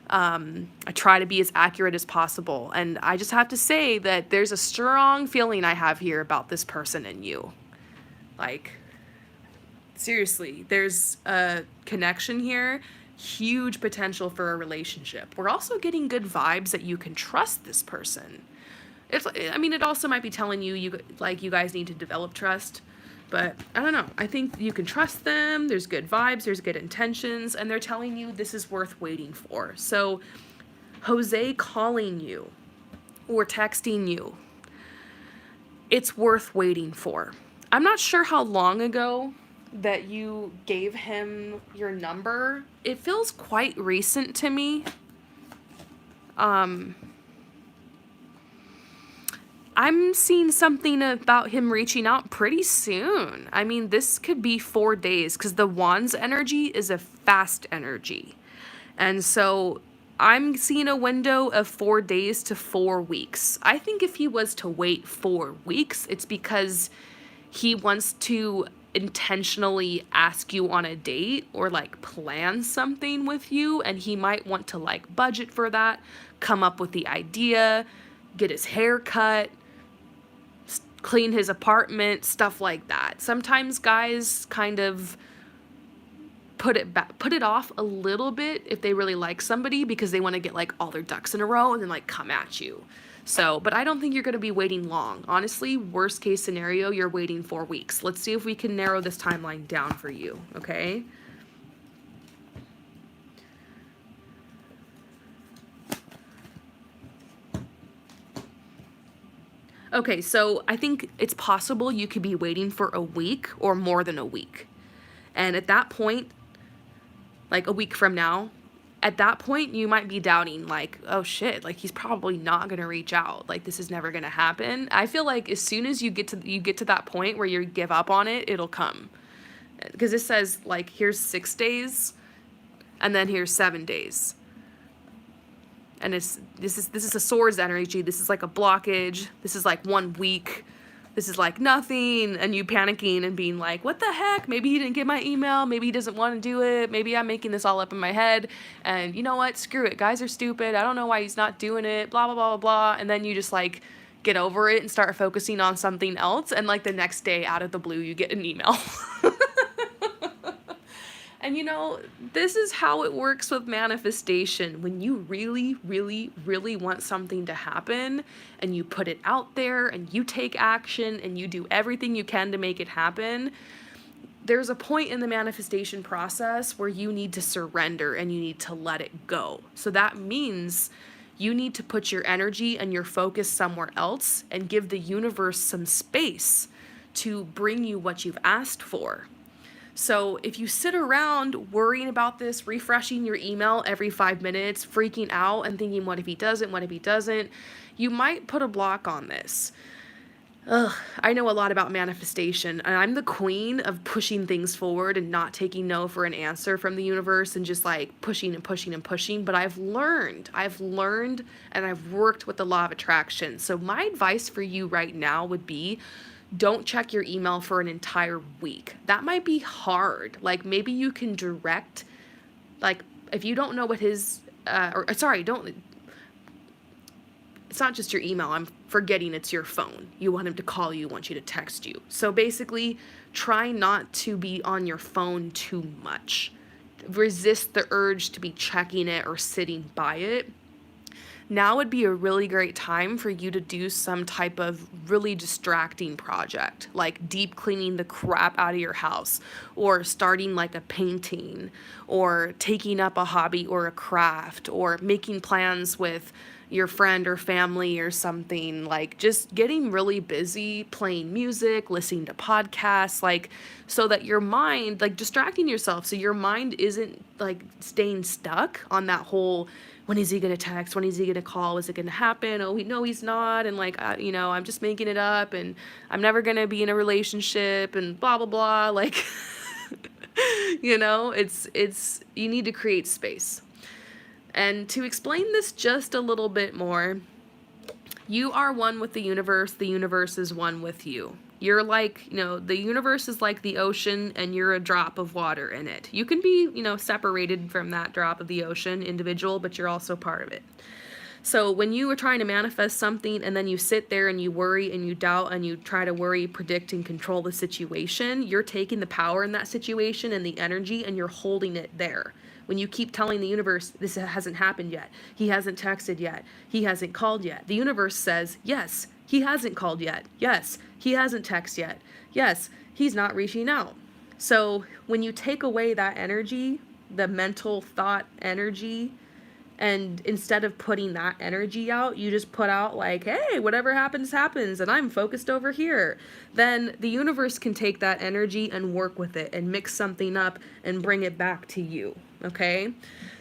S1: I try to be as accurate as possible. And I just have to say that there's a strong feeling I have here about this person and you. Like, seriously, there's a connection here, huge potential for a relationship. We're also getting good vibes that you can trust this person. It also might be telling you guys need to develop trust. But I don't know. I think you can trust them. There's good vibes. There's good intentions. And they're telling you this is worth waiting for. So Jose calling you or texting you, it's worth waiting for. I'm not sure how long ago that you gave him your number. It feels quite recent to me. I'm seeing something about him reaching out pretty soon. I mean, this could be 4 days because the Wands energy is a fast energy. And so I'm seeing a window of 4 days to 4 weeks. I think if he was to wait 4 weeks, it's because he wants to intentionally ask you on a date or like plan something with you. And he might want to like budget for that, come up with the idea, get his hair cut, clean his apartment, stuff like that. Sometimes guys kind of put it off a little bit if they really like somebody because they want to get like all their ducks in a row and then like come at you. So, but I don't think you're going to be waiting long. Honestly, worst case scenario, you're waiting 4 weeks. Let's see if we can narrow this timeline down for you, okay? Okay, so I think it's possible you could be waiting for a week or more than a week. And at that point, like a week from now, at that point, you might be doubting, like, oh shit, like he's probably not gonna reach out. Like, this is never gonna happen. I feel like as soon as you get to that point where you give up on it, it'll come. Because it says, like, here's 6 days, and then here's 7 days. And this is a swords energy. This is like a blockage. This is like 1 week. This is like nothing. And you panicking and being like, what the heck? Maybe he didn't get my email. Maybe he doesn't want to do it. Maybe I'm making this all up in my head. And you know what? Screw it. Guys are stupid. I don't know why he's not doing it. Blah, blah, blah, blah, blah. And then you just like get over it and start focusing on something else. And like the next day out of the blue, you get an email. And you know, this is how it works with manifestation. When you really, really, really want something to happen and you put it out there and you take action and you do everything you can to make it happen, there's a point in the manifestation process where you need to surrender and you need to let it go. So that means you need to put your energy and your focus somewhere else and give the universe some space to bring you what you've asked for. So if you sit around worrying about this, refreshing your email every 5 minutes, freaking out and thinking, what if he doesn't, what if he doesn't, you might put a block on this. I know a lot about manifestation, and I'm the queen of pushing things forward and not taking no for an answer from the universe and just like pushing and pushing and pushing. But I've learned and I've worked with the law of attraction. So my advice for you right now would be, don't check your email for an entire week. That might be hard. Like maybe you can direct, like if you don't know what his, it's not just your email. I'm forgetting it's your phone. You want him to call you, want you to text you. So basically try not to be on your phone too much. Resist the urge to be checking it or sitting by it. now would be a really great time for you to do some type of really distracting project, like deep cleaning the crap out of your house, or starting like a painting, or taking up a hobby or a craft, or making plans with your friend or family or something, like just getting really busy playing music, listening to podcasts, like so that your mind, like distracting yourself so your mind isn't like staying stuck on that whole, when is he going to text, when is he going to call, is it going to happen, oh no he's not, and like I'm just making it up, and I'm never going to be in a relationship, and blah blah blah, like it's you need to create space. And to explain this just a little bit more, you are one with the universe is one with you. You're like, the universe is like the ocean and you're a drop of water in it. You can be, separated from that drop of the ocean, individual, but you're also part of it. So when you are trying to manifest something and then you sit there and you worry and you doubt and you try to worry, predict, and control the situation, you're taking the power in that situation and the energy and you're holding it there. When you keep telling the universe, this hasn't happened yet, he hasn't texted yet, he hasn't called yet, the universe says, yes, he hasn't called yet, yes, he hasn't texted yet, yes, he's not reaching out. So when you take away that energy, the mental thought energy, and instead of putting that energy out, you just put out like, hey, whatever happens, happens, and I'm focused over here. Then the universe can take that energy and work with it and mix something up and bring it back to you, okay?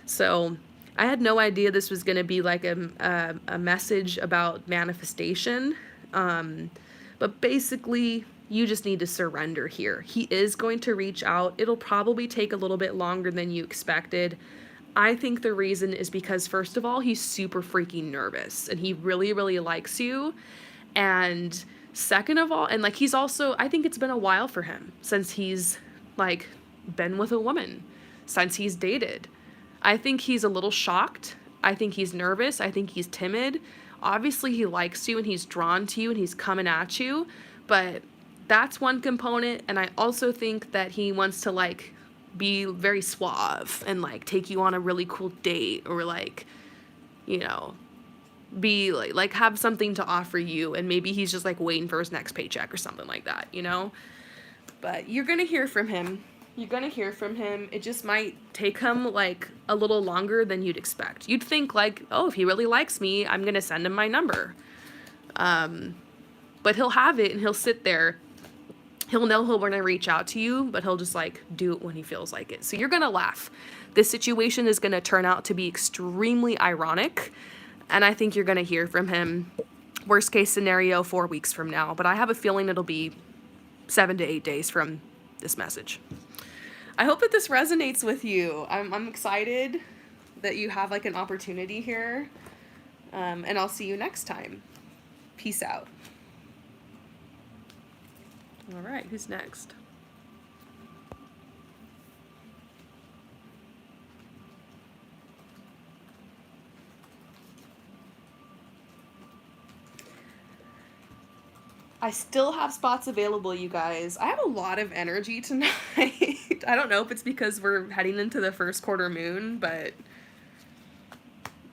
S1: So I had no idea this was going to be like a message about manifestation. But basically, you just need to surrender here. He is going to reach out. It'll probably take a little bit longer than you expected. I think the reason is because, first of all, he's super freaking nervous and he really, really likes you. And second of all, and like he's also, I think it's been a while for him since he's like been with a woman, since he's dated. I think he's a little shocked. I think he's nervous. I think he's timid. Obviously, he likes you and he's drawn to you and he's coming at you. But that's one component. And I also think that he wants to like be very suave and like take you on a really cool date, or like, be like have something to offer you, and maybe he's just like waiting for his next paycheck or something like that, But you're gonna hear from him. It just might take him like a little longer than you'd expect. You'd think like, oh, if he really likes me, I'm gonna send him my number. But he'll have it and he'll sit there. He'll know he'll want to reach out to you, but he'll just like do it when he feels like it. So you're going to laugh. This situation is going to turn out to be extremely ironic. And I think you're going to hear from him, worst case scenario, 4 weeks from now. But I have a feeling it'll be 7 to 8 days from this message. I hope that this resonates with you. I'm excited that you have like an opportunity here. And I'll see you next time. Peace out. All right, who's next? I still have spots available, you guys. I have a lot of energy tonight. I don't know if it's because we're heading into the first quarter moon,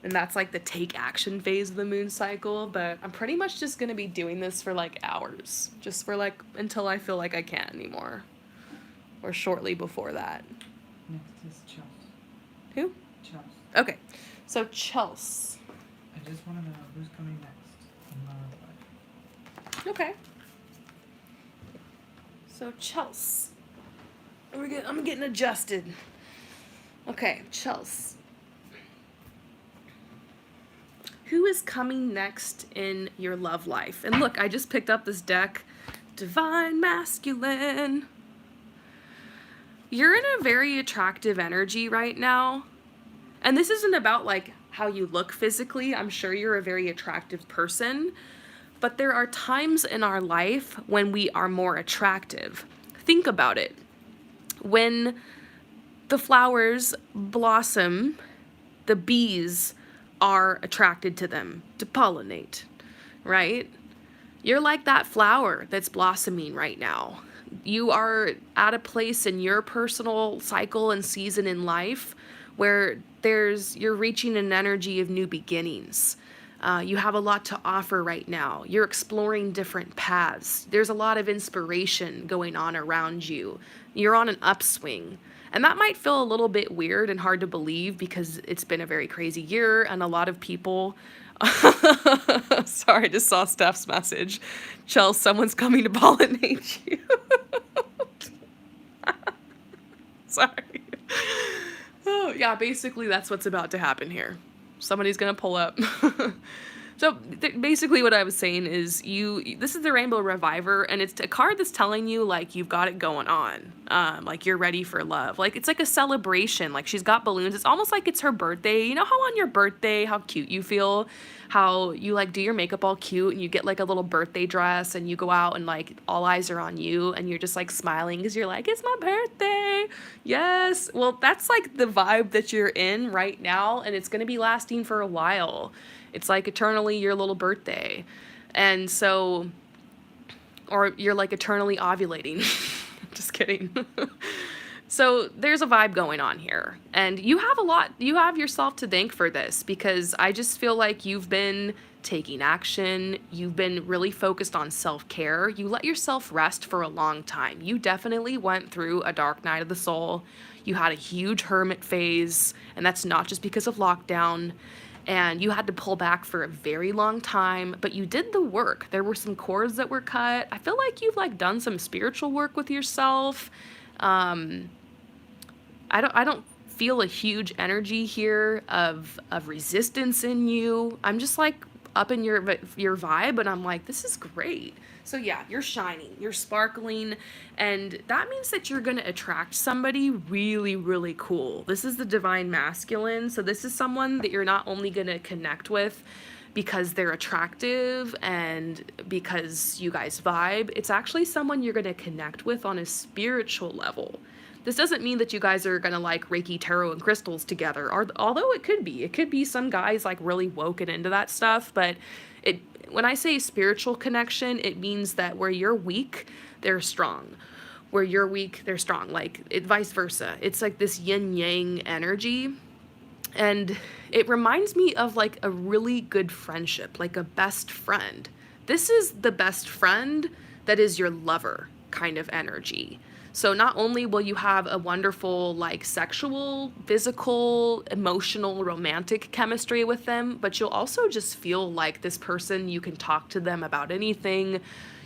S1: and that's like the take action phase of the moon cycle, but I'm pretty much just going to be doing this for like hours, just for like until I feel like I can't anymore, or shortly before that.
S2: Next is Chelse.
S1: Who?
S2: Chelse.
S1: Okay, so Chelse.
S2: I just want to know who's coming next in my life.
S1: Okay. So Chelse. I'm getting adjusted. Okay, Chelse. Who is coming next in your love life? And look, I just picked up this deck, Divine Masculine. You're in a very attractive energy right now. And this isn't about like how you look physically. I'm sure you're a very attractive person. But there are times in our life when we are more attractive. Think about it. When the flowers blossom, the bees are attracted to them to pollinate, right? You're like that flower that's blossoming right now. You are at a place in your personal cycle and season in life where you're reaching an energy of new beginnings. You have a lot to offer right now. You're exploring different paths. There's a lot of inspiration going on around you. You're on an upswing. And that might feel a little bit weird and hard to believe because it's been a very crazy year and a lot of people. Sorry, I just saw Steph's message. Chelse, someone's coming to pollinate you. Sorry. Oh, yeah, basically that's what's about to happen here. Somebody's gonna pull up. So basically what I was saying is this is the Rainbow Reviver, and it's a card that's telling you, like, you've got it going on. Like, you're ready for love. Like, it's like a celebration. Like, she's got balloons. It's almost like it's her birthday. You know how on your birthday, how cute you feel? How you, like, do your makeup all cute, and you get, like, a little birthday dress, and you go out, and, like, all eyes are on you, and you're just, like, smiling because you're like, it's my birthday. Yes. Well, that's, like, the vibe that you're in right now, and it's going to be lasting for a while. It's like eternally your little birthday. And so, or you're like eternally ovulating. Just kidding. So there's a vibe going on here. And you have yourself to thank for this, because I just feel like you've been taking action. You've been really focused on self-care. You let yourself rest for a long time. You definitely went through a dark night of the soul. You had a huge hermit phase, and that's not just because of lockdown. And you had to pull back for a very long time, but you did the work. There were some cords that were cut. I feel like you've, like, done some spiritual work with yourself. I don't feel a huge energy here of resistance in you. I'm just, like, up in your vibe, and I'm like, this is great. So yeah, you're shining, you're sparkling, and that means that you're going to attract somebody really, really cool. This is the divine masculine, so this is someone that you're not only going to connect with because they're attractive and because you guys vibe, it's actually someone you're going to connect with on a spiritual level. This doesn't mean that you guys are going to, like, Reiki, tarot, and crystals together, although it could be. It could be some guys, like, really woke and into that stuff, but when I say spiritual connection, it means that where you're weak, they're strong. Where you're weak, they're strong. Like, vice versa. It's like this yin-yang energy. And it reminds me of, like, a really good friendship, like a best friend. This is the best friend that is your lover kind of energy. So not only will you have a wonderful, like, sexual, physical, emotional, romantic chemistry with them, but you'll also just feel like this person, you can talk to them about anything.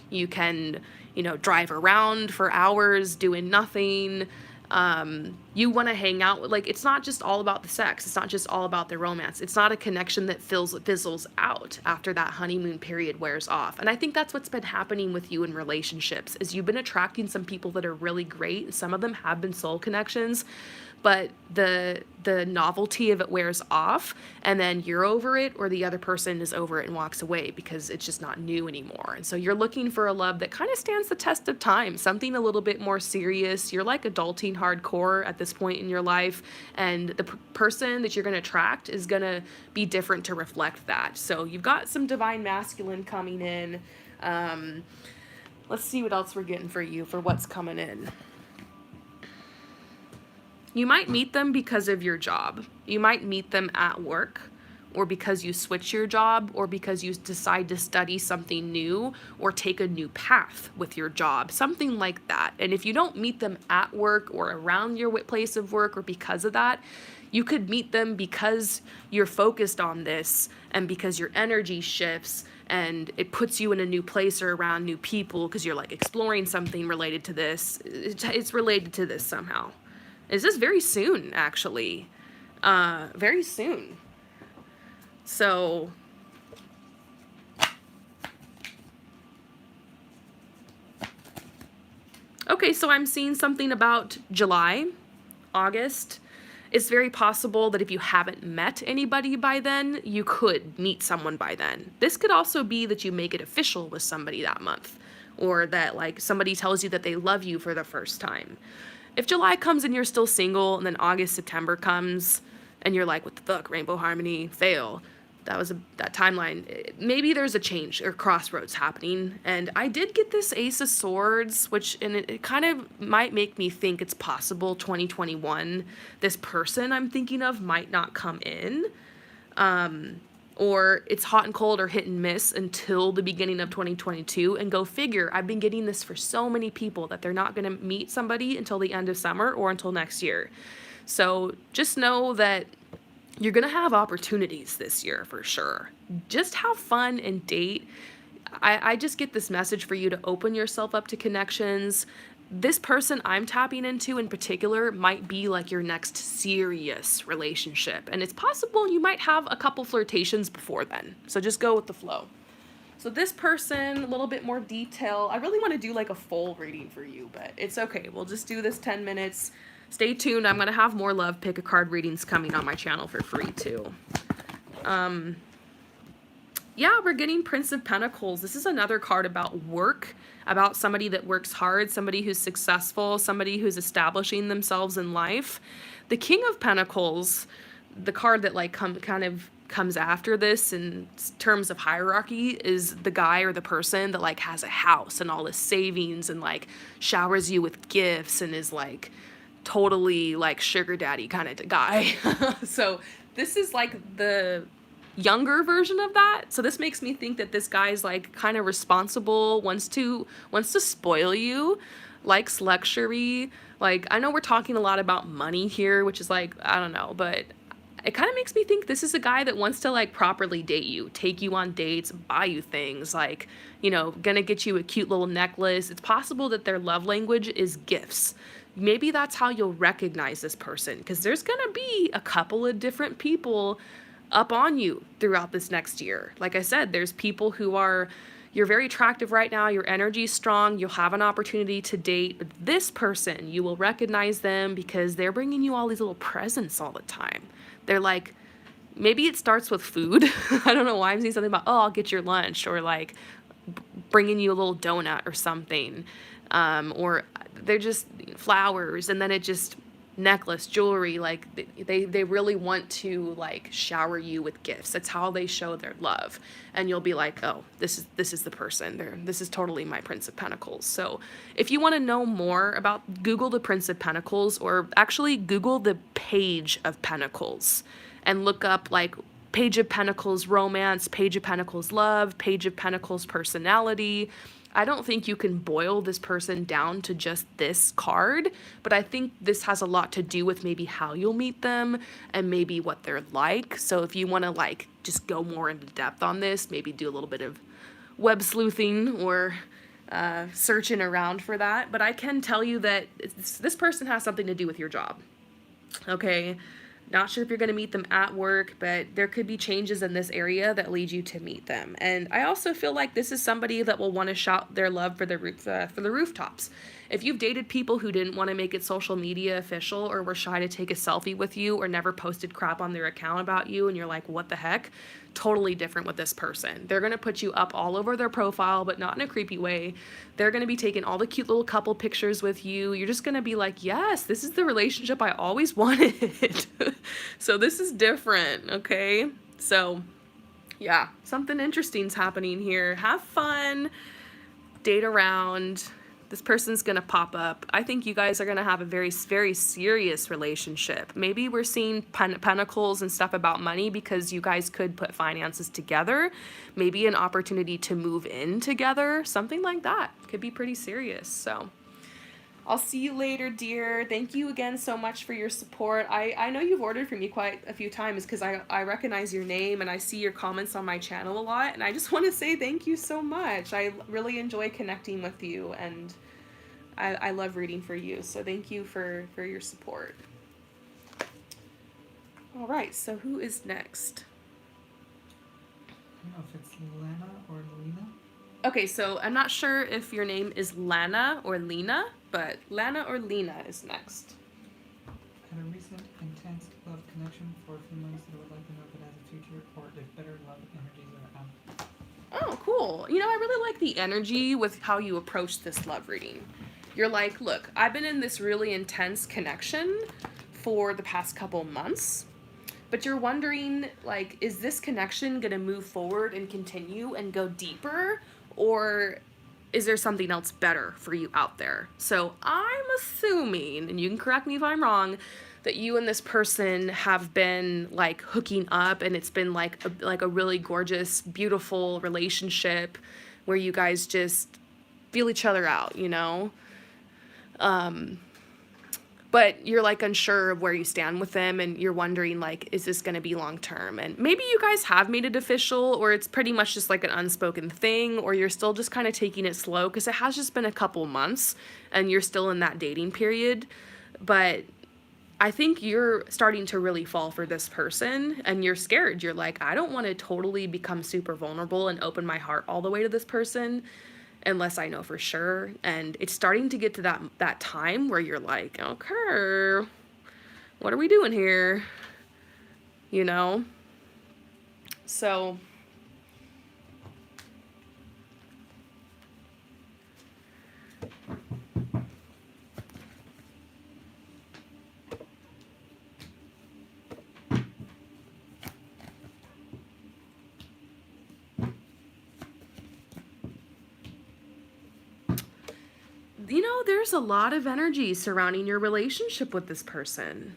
S1: You can, drive around for hours doing nothing. You want to hang out with, like, it's not just all about the sex. It's not just all about the romance. It's not a connection that fizzles out after that honeymoon period wears off. And I think that's what's been happening with you in relationships, is you've been attracting some people that are really great. Some of them have been soul connections, but the novelty of it wears off, and then you're over it, or the other person is over it and walks away because it's just not new anymore. And so you're looking for a love that kind of stands the test of time, something a little bit more serious. You're like adulting hardcore at this point in your life, and the person that you're going to attract is going to be different to reflect that. So you've got some divine masculine coming in. Let's see what else we're getting for you for what's coming in. You might meet them because of your job. You might meet them at work, or because you switch your job, or because you decide to study something new or take a new path with your job, something like that. And if you don't meet them at work or around your place of work or because of that, you could meet them because you're focused on this and because your energy shifts and it puts you in a new place or around new people because you're, like, exploring something related to this. It's related to this somehow. Is this very soon, actually? Very soon. So, okay, so I'm seeing something about July, August. It's very possible that if you haven't met anybody by then, you could meet someone by then. This could also be that you make it official with somebody that month, or that, like, somebody tells you that they love you for the first time. If July comes and you're still single, and then August, September comes, and you're like, what the fuck, Rainbow Harmony, fail. That timeline. Maybe there's a change or crossroads happening. And I did get this Ace of Swords, and it kind of might make me think it's possible 2021, this person I'm thinking of might not come in. or it's hot and cold or hit and miss until the beginning of 2022. And go figure, I've been getting this for so many people that they're not going to meet somebody until the end of summer or until next year. So just know that you're going to have opportunities this year for sure. Just have fun and date. I just get this message for you to open yourself up to connections. This person I'm tapping into in particular might be like your next serious relationship. And it's possible you might have a couple flirtations before then. So just go with the flow. So this person, a little bit more detail. I really want to do like a full reading for you, but it's okay. We'll just do this 10 minutes. Stay tuned. I'm going to have more love pick a card readings coming on my channel for free too. Yeah, we're getting Prince of Pentacles. This is another card about work, about somebody that works hard, somebody who's successful, somebody who's establishing themselves in life. The King of Pentacles, the card that like kind of comes after this in terms of hierarchy, is the guy or the person that like has a house and all his savings and like showers you with gifts and is like totally like sugar daddy kind of guy. So this is like the younger version of that. So this makes me think that this guy's like kind of responsible, wants to spoil you, likes luxury. Like, I know we're talking a lot about money here, which is like, I don't know, but it kind of makes me think this is a guy that wants to like properly date you, take you on dates, buy you things, like, you know, gonna get you a cute little necklace. It's possible that their love language is gifts. Maybe that's how you'll recognize this person, because there's gonna be a couple of different people up on you throughout this next year. Like I said, there's people who are, you're very attractive right now, your energy is strong, you'll have an opportunity to date. But this person, you will recognize them because they're bringing you all these little presents all the time. They're like, maybe it starts with food. I don't know why I'm saying something about, oh, I'll get your lunch, or like bringing you a little donut or something. Or they're just flowers, and then it just necklace, jewelry, like they really want to like shower you with gifts. That's how they show their love. And you'll be like, oh, this is the person. This is totally my Prince of Pentacles. So if you want to know more about, Google the Prince of Pentacles, or actually Google the Page of Pentacles and look up like Page of Pentacles romance, Page of Pentacles love, Page of Pentacles personality. I don't think you can boil this person down to just this card, but I think this has a lot to do with maybe how you'll meet them and maybe what they're like. So if you want to like just go more into depth on this, maybe do a little bit of web sleuthing or searching around for that. But I can tell you that this person has something to do with your job. Okay. Not sure if you're going to meet them at work, but there could be changes in this area that lead you to meet them. And I also feel like this is somebody that will want to shout their love for the rooftops. If you've dated people who didn't want to make it social media official, or were shy to take a selfie with you, or never posted crap on their account about you, and you're like, what the heck? Totally different with this person. They're going to put you up all over their profile, but not in a creepy way. They're going to be taking all the cute little couple pictures with you. You're just going to be like, yes, this is the relationship I always wanted. So this is different, okay? So yeah, something interesting's happening here. Have fun, date around. This person's going to pop up. I think you guys are going to have a very, very serious relationship. Maybe we're seeing pentacles and stuff about money because you guys could put finances together. Maybe an opportunity to move in together. Something like that. Could be pretty serious. So I'll see you later, dear. Thank you again so much for your support. I know you've ordered from me quite a few times because I recognize your name and I see your comments on my channel a lot. And I just want to say thank you so much. I really enjoy connecting with you, and I love reading for you. So thank you for your support. All right, so who is next?
S2: I don't know if it's Lana or Leena.
S1: Okay, so I'm not sure if your name is Lana or Leena, but Lana or Leena is next.
S2: Had a recent intense love connection for a few months that I would like to know if it has a future or if better love energies are out.
S1: Oh, cool. You know, I really like the energy with how you approach this love reading. You're like, look, I've been in this really intense connection for the past couple months, but you're wondering, like, is this connection going to move forward and continue and go deeper, or is there something else better for you out there? So I'm assuming, and you can correct me if I'm wrong, that you and this person have been like hooking up, and it's been like a really gorgeous, beautiful relationship where you guys just feel each other out, you know? But you're like unsure of where you stand with them, and you're wondering like, is this going to be long term? And maybe you guys have made it official, or it's pretty much just like an unspoken thing, or you're still just kind of taking it slow because it has just been a couple months and you're still in that dating period. But I think you're starting to really fall for this person, and you're scared. You're like, I don't want to totally become super vulnerable and open my heart all the way to this person unless I know for sure. And it's starting to get to that time where you're like, okay, what are we doing here? You know? So you know, there's a lot of energy surrounding your relationship with this person.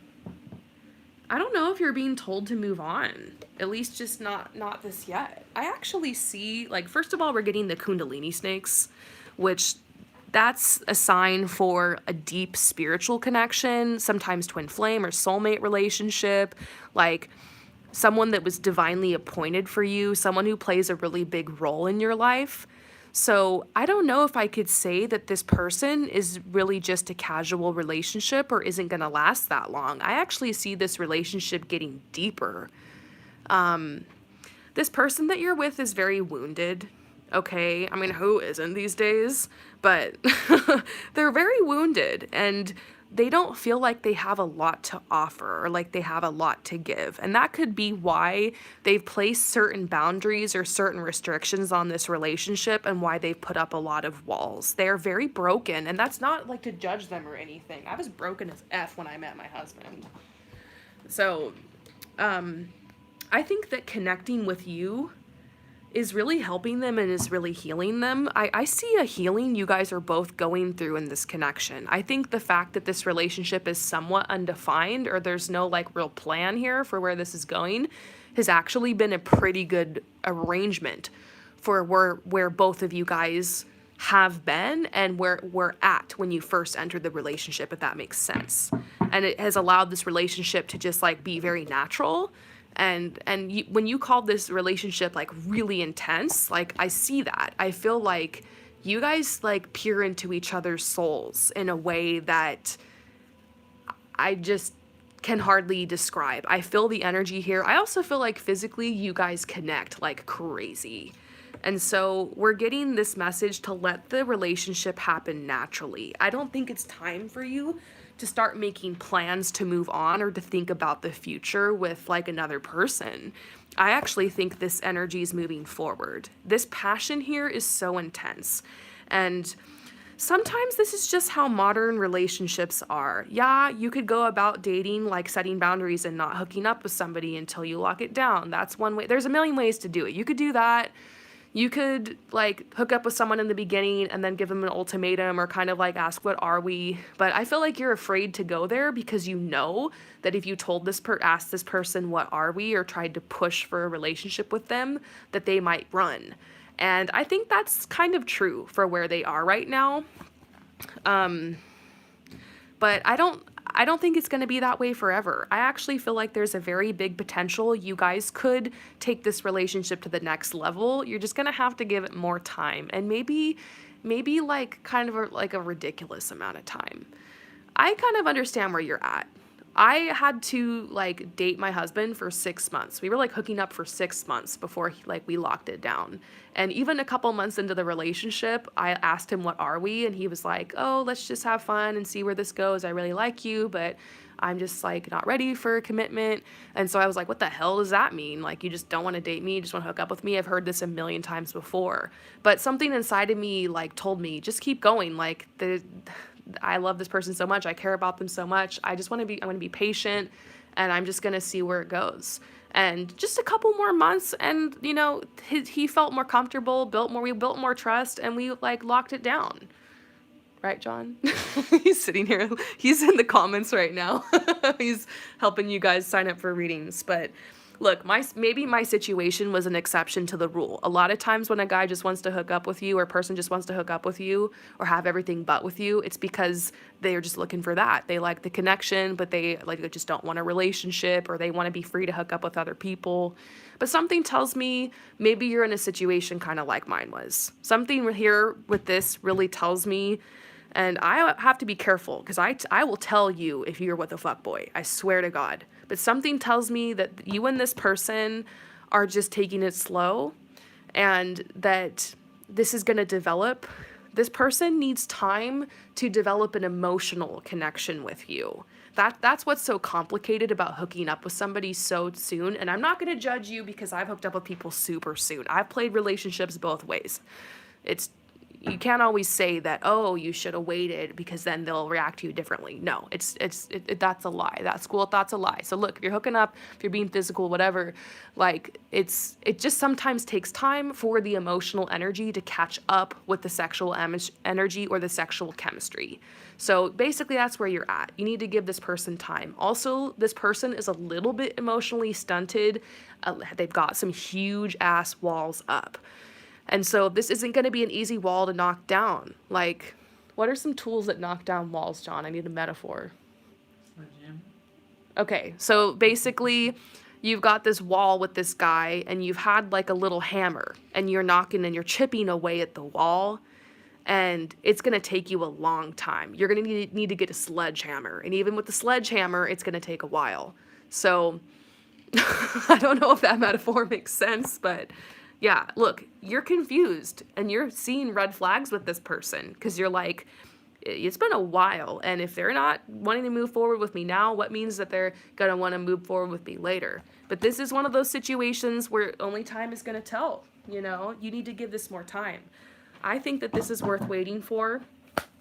S1: I don't know if you're being told to move on. At least just not this yet. I actually see, like, first of all, we're getting the Kundalini snakes, which that's a sign for a deep spiritual connection, sometimes twin flame or soulmate relationship, like someone that was divinely appointed for you, someone who plays a really big role in your life. So I don't know if I could say that this person is really just a casual relationship or isn't going to last that long. I actually see this relationship getting deeper. This person that you're with is very wounded. Okay, I mean, who isn't these days? But they're very wounded, and they don't feel like they have a lot to offer or like they have a lot to give. And that could be why they've placed certain boundaries or certain restrictions on this relationship, and why they've put up a lot of walls. They're very broken, and that's not like to judge them or anything. I was broken as F when I met my husband. So, I think that connecting with you is really helping them and is really healing them. I see a healing you guys are both going through in this connection. I think the fact that this relationship is somewhat undefined, or there's no like real plan here for where this is going, has actually been a pretty good arrangement for where both of you guys have been and where we're at when you first entered the relationship, if that makes sense. And it has allowed this relationship to just like be very natural. And when you call this relationship like really intense, like I see that. I feel like you guys like peer into each other's souls in a way that I just can hardly describe. I feel the energy here. I also feel like physically you guys connect like crazy. And so we're getting this message to let the relationship happen naturally. I don't think it's time for you to start making plans to move on or to think about the future with like another person. I actually think this energy is moving forward. This passion here is so intense. And sometimes this is just how modern relationships are. Yeah, you could go about dating like setting boundaries and not hooking up with somebody until you lock it down. That's one way. There's a million ways to do it. You could do that. You could like hook up with someone in the beginning and then give them an ultimatum or kind of like ask, what are we? But I feel like you're afraid to go there because you know that if you told asked this person, what are we? Or tried to push for a relationship with them, that they might run. And I think that's kind of true for where they are right now. But I don't think it's going to be that way forever. I actually feel like there's a very big potential you guys could take this relationship to the next level. You're just going to have to give it more time, and maybe like kind of like a ridiculous amount of time. I kind of understand where you're at. I had to like date my husband for 6 months. We were like hooking up for 6 months before we locked it down. And even a couple months into the relationship, I asked him, what are we? And he was like, oh, let's just have fun and see where this goes. I really like you, but I'm just like not ready for a commitment. And so I was like, what the hell does that mean? Like, you just don't want to date me? You just want to hook up with me? I've heard this a million times before. But something inside of me like told me, just keep going. Like I love this person so much. I care about them so much. I'm going to be patient, and I'm just going to see where it goes. And just a couple more months, and you know, he felt more comfortable, we built more trust, and we like locked it down. Right, John? He's sitting here. He's in the comments right now. He's helping you guys sign up for readings. But look, maybe my situation was an exception to the rule. A lot of times when a guy just wants to hook up with you, or a person just wants to hook up with you, or have everything but with you, it's because they're just looking for that. They like the connection, but they just don't want a relationship, or they want to be free to hook up with other people. But something tells me maybe you're in a situation kind of like mine was. Something here with this really tells me, and I have to be careful because I will tell you if you're with a fuckboy. I swear to God. But something tells me that you and this person are just taking it slow, and that this is going to develop. This person needs time to develop an emotional connection with you. That's what's so complicated about hooking up with somebody so soon. And I'm not going to judge you because I've hooked up with people super soon. I've played relationships both ways. You can't always say that, oh, you should have waited because then they'll react to you differently. No, that's a lie. That school of thought's a lie. So look, if you're hooking up, if you're being physical, whatever, like it just sometimes takes time for the emotional energy to catch up with the sexual energy or the sexual chemistry. So basically that's where you're at. You need to give this person time. Also, this person is a little bit emotionally stunted. They've got some huge ass walls up. And so this isn't going to be an easy wall to knock down. Like, what are some tools that knock down walls, John? I need a metaphor.
S2: Sledgehammer.
S1: Okay, so basically, you've got this wall with this guy, and you've had like a little hammer, and you're knocking and you're chipping away at the wall, and it's going to take you a long time. You're going to need to get a sledgehammer, and even with the sledgehammer, it's going to take a while. So, I don't know if that metaphor makes sense, but... yeah, look, you're confused and you're seeing red flags with this person because you're like, it's been a while. And if they're not wanting to move forward with me now, what means that they're going to want to move forward with me later? But this is one of those situations where only time is going to tell. You know, you need to give this more time. I think that this is worth waiting for.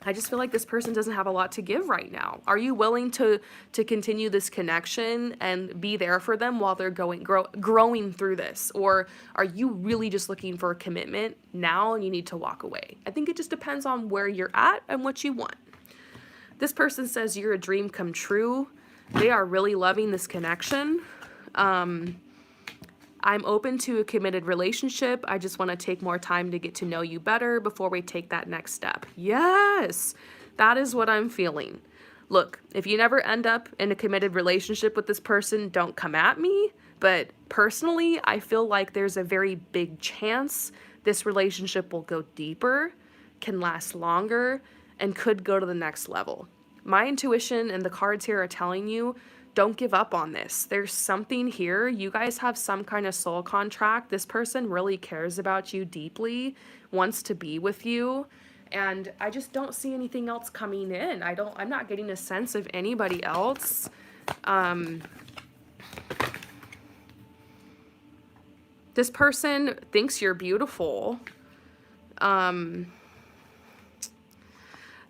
S1: I just feel like this person doesn't have a lot to give right now. Are you willing to continue this connection and be there for them while they're growing through this? Or are you really just looking for a commitment now and you need to walk away? I think it just depends on where you're at and what you want. This person says you're a dream come true. They are really loving this connection. I'm open to a committed relationship. I just want to take more time to get to know you better before we take that next step. Yes, that is what I'm feeling. Look, if you never end up in a committed relationship with this person, don't come at me. But personally, I feel like there's a very big chance this relationship will go deeper, can last longer, and could go to the next level. My intuition and the cards here are telling you, don't give up on this. There's something here. You guys have some kind of soul contract. This person really cares about you deeply, wants to be with you. And I just don't see anything else coming in. I'm not getting a sense of anybody else. This person thinks you're beautiful.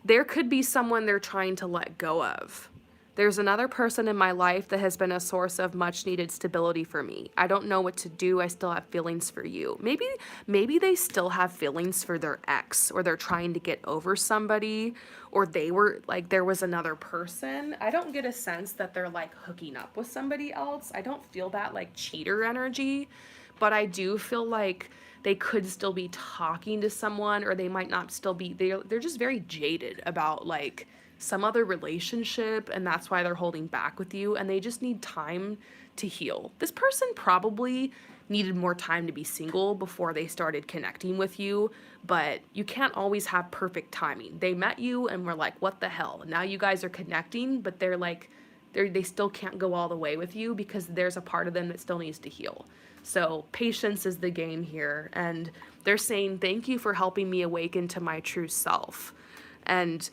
S1: There could be someone they're trying to let go of. There's another person in my life that has been a source of much needed stability for me. I don't know what to do. I still have feelings for you. Maybe they still have feelings for their ex, or they're trying to get over somebody, or they were like, there was another person. I don't get a sense that they're like hooking up with somebody else. I don't feel that like cheater energy, but I do feel like they could still be talking to someone, or they might not still be. They're just very jaded about like some other relationship, and that's why they're holding back with you, and they just need time to heal. This person probably needed more time to be single before they started connecting with you, but you can't always have perfect timing. They met you and were like, what the hell? Now you guys are connecting, but they're like, they still can't go all the way with you because there's a part of them that still needs to heal. So patience is the game here, and they're saying, thank you for helping me awaken to my true self. And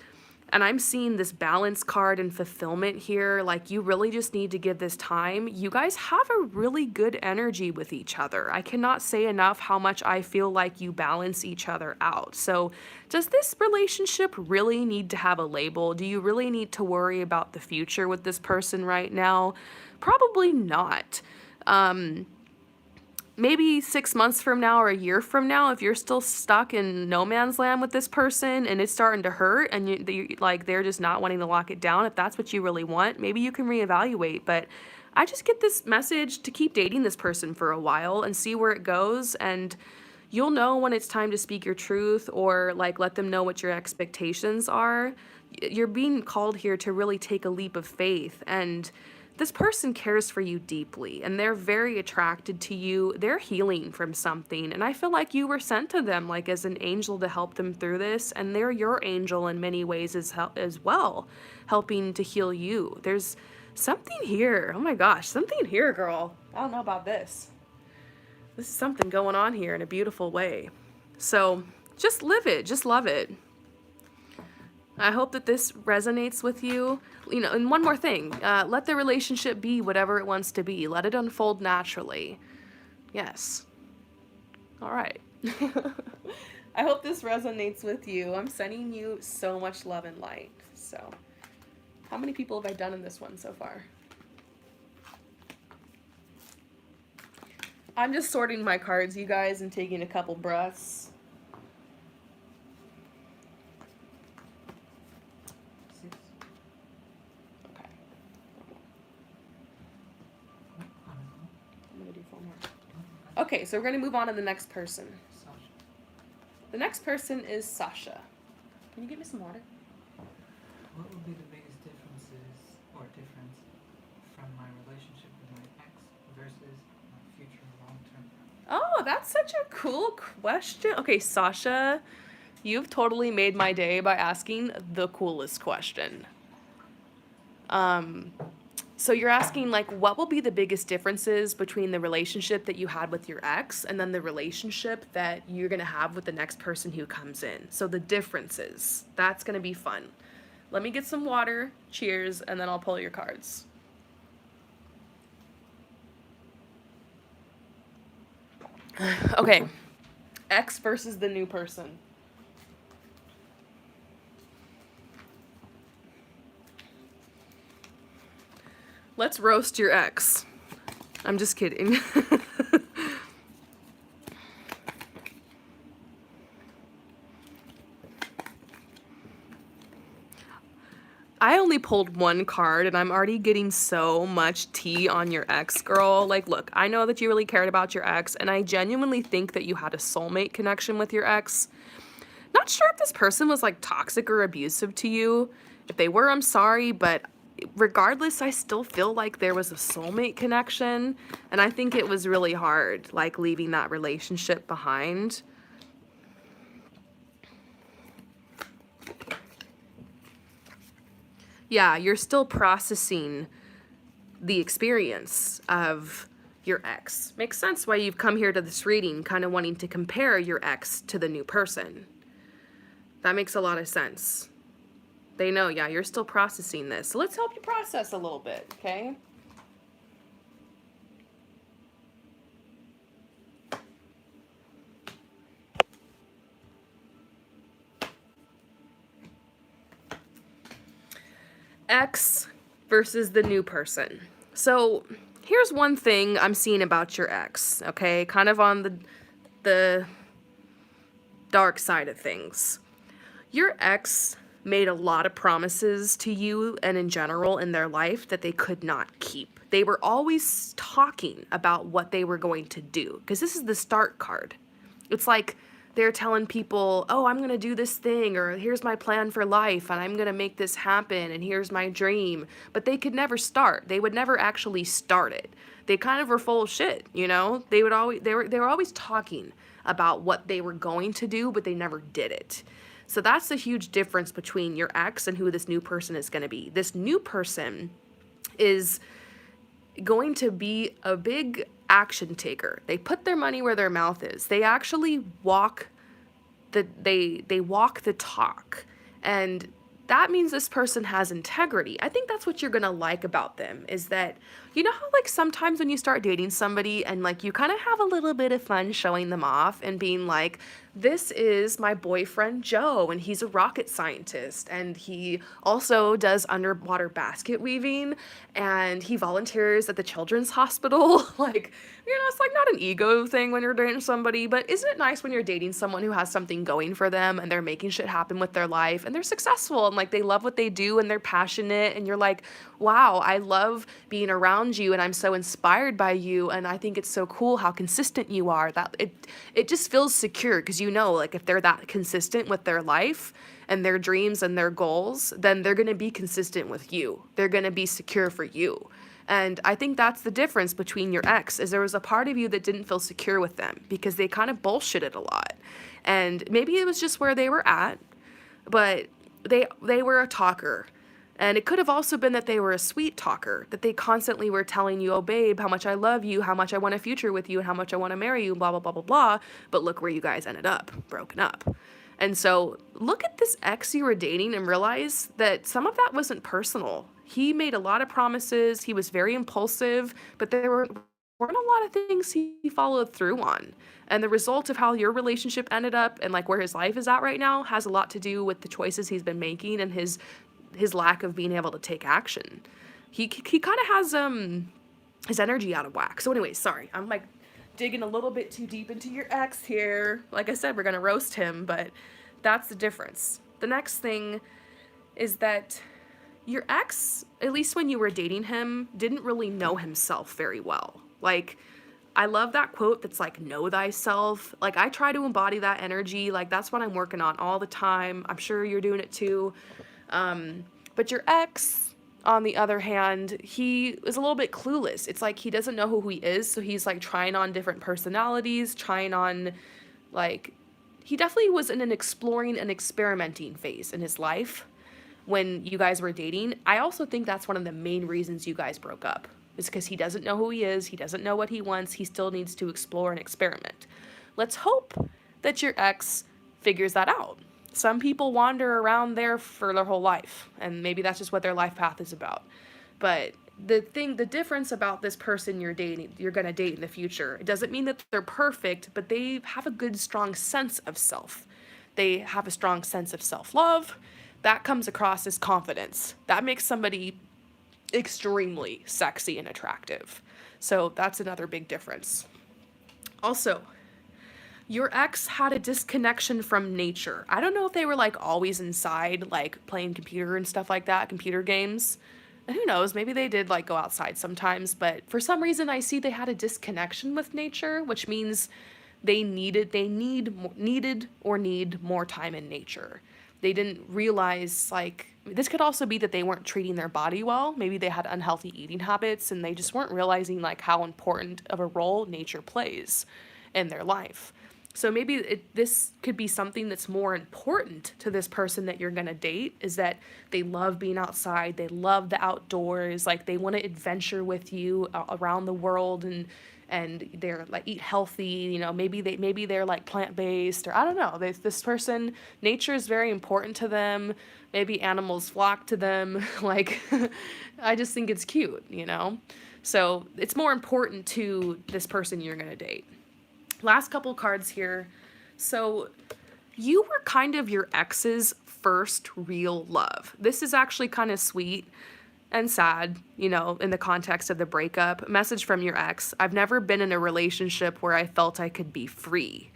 S1: I'm seeing this balance card and fulfillment here. Like, you really just need to give this time. You guys have a really good energy with each other. I cannot say enough how much I feel like you balance each other out. So does this relationship really need to have a label? Do you really need to worry about the future with this person right now? Probably not. maybe 6 months from now or a year from now, if you're still stuck in no man's land with this person and it's starting to hurt and like they're just not wanting to lock it down, if that's what you really want, maybe you can reevaluate. But I just get this message to keep dating this person for a while and see where it goes, and you'll know when it's time to speak your truth or like let them know what your expectations are. You're being called here to really take a leap of faith, and this person cares for you deeply and they're very attracted to you. They're healing from something, and I feel like you were sent to them like as an angel to help them through this, and they're your angel in many ways as well, helping to heal you. There's something here. Oh my gosh, something here, girl. I don't know about this. This is something going on here in a beautiful way. So just live it, just love it. I hope that this resonates with you. You know, and one more thing, let the relationship be whatever it wants to be. Let it unfold naturally. Yes. All right. I hope this resonates with you. I'm sending you so much love and light. So, how many people have I done in this one so far? I'm just sorting my cards, you guys, and taking a couple breaths. Okay. I'm gonna do 4 more. Okay, so we're gonna move on to the next person.
S2: Sasha.
S1: The next person is Sasha. Can you get me some water?
S2: What would be the biggest differences or difference from my relationship with my ex versus my future long-term?
S1: Oh, that's such a cool question. Okay, Sasha, you've totally made my day by asking the coolest question. So you're asking, like, what will be the biggest differences between the relationship that you had with your ex and then the relationship that you're going to have with the next person who comes in. So the differences, that's going to be fun. Let me get some water, cheers, and then I'll pull your cards. Okay, ex versus the new person. Let's roast your ex. I'm just kidding. I only pulled one card and I'm already getting so much tea on your ex, girl. Like, look, I know that you really cared about your ex, and I genuinely think that you had a soulmate connection with your ex. Not sure if this person was like toxic or abusive to you. If they were, I'm sorry, but regardless, I still feel like there was a soulmate connection, and I think it was really hard, like, leaving that relationship behind. Yeah, you're still processing the experience of your ex. Makes sense why you've come here to this reading, kind of wanting to compare your ex to the new person. That makes a lot of sense. They know, yeah, you're still processing this. So let's help you process a little bit, okay? Ex versus the new person. So here's one thing I'm seeing about your ex, okay? Kind of on the dark side of things. Your ex made a lot of promises to you and in general in their life that they could not keep. They were always talking about what they were going to do, because this is the start card. It's like they're telling people, oh, I'm going to do this thing, or here's my plan for life, and I'm going to make this happen, and here's my dream. But they could never start. They would never actually start it. They kind of were full of shit, you know? They were always talking about what they were going to do, but they never did it. So that's the huge difference between your ex and who this new person is going to be. This new person is going to be a big action taker. They put their money where their mouth is. They actually walk they walk the talk. And that means this person has integrity. I think that's what you're going to like about them, is that You know how like sometimes when you start dating somebody and like you kind of have a little bit of fun showing them off and being like, this is my boyfriend Joe and he's a rocket scientist and he also does underwater basket weaving and he volunteers at the children's hospital. Like, it's like not an ego thing when you're dating somebody, but isn't it nice when you're dating someone who has something going for them and they're making shit happen with their life and they're successful and like they love what they do and they're passionate and you're like, wow, I love being around you and I'm so inspired by you and I think it's so cool how consistent you are. That it just feels secure because like if they're that consistent with their life and their dreams and their goals, then they're going to be consistent with you. They're going to be secure for you. And I think that's the difference between your ex is there was a part of you that didn't feel secure with them because they kind of bullshitted a lot. And maybe it was just where they were at, but they were a talker. And it could have also been that they were a sweet talker, that they constantly were telling you, oh, babe, how much I love you, how much I want a future with you, and how much I want to marry you, blah, blah, blah, blah, blah. But look where you guys ended up, broken up. And so look at this ex you were dating and realize that some of that wasn't personal. He made a lot of promises. He was very impulsive, but there weren't a lot of things he followed through on. And the result of how your relationship ended up and like where his life is at right now has a lot to do with the choices he's been making and his lack of being able to take action. He kind of has his energy out of whack. So anyways, sorry, I'm like digging a little bit too deep into your ex here. Like I said, we're gonna roast him, but that's the difference. The next thing is that your ex, at least when you were dating him, didn't really know himself very well. Like, I love that quote that's like, know thyself. Like, I try to embody that energy. Like, that's what I'm working on all the time. I'm sure you're doing it too. But your ex, on the other hand, he is a little bit clueless. It's like he doesn't know who he is, so he's like trying on different personalities, trying on, like, he definitely was in an exploring and experimenting phase in his life when you guys were dating. I also think that's one of the main reasons you guys broke up, is because he doesn't know who he is, he doesn't know what he wants, he still needs to explore and experiment. Let's hope that your ex figures that out. Some people wander around there for their whole life, and maybe that's just what their life path is about. But the difference about this person you're gonna date in the future, it doesn't mean that they're perfect, but they have a good, strong sense of self. They have a strong sense of self-love. That comes across as confidence. That makes somebody extremely sexy and attractive. So that's another big difference. Also, your ex had a disconnection from nature. I don't know if they were like always inside, like playing computer and stuff like that, computer games. And who knows, maybe they did like go outside sometimes, but for some reason I see they had a disconnection with nature, which means they need more time in nature. They didn't realize, like, this could also be that they weren't treating their body well. Maybe they had unhealthy eating habits and they just weren't realizing like how important of a role nature plays in their life. So maybe this could be something that's more important to this person that you're going to date, is that they love being outside, they love the outdoors, like they want to adventure with you around the world, and they're like eat healthy, maybe they're like plant-based, or I don't know. This person, nature is very important to them. Maybe animals flock to them. Like, I just think it's cute, So it's more important to this person you're going to date. Last couple cards here. So you were kind of your ex's first real love. This is actually kind of sweet and sad, in the context of the breakup. Message from your ex: I've never been in a relationship where I felt I could be free.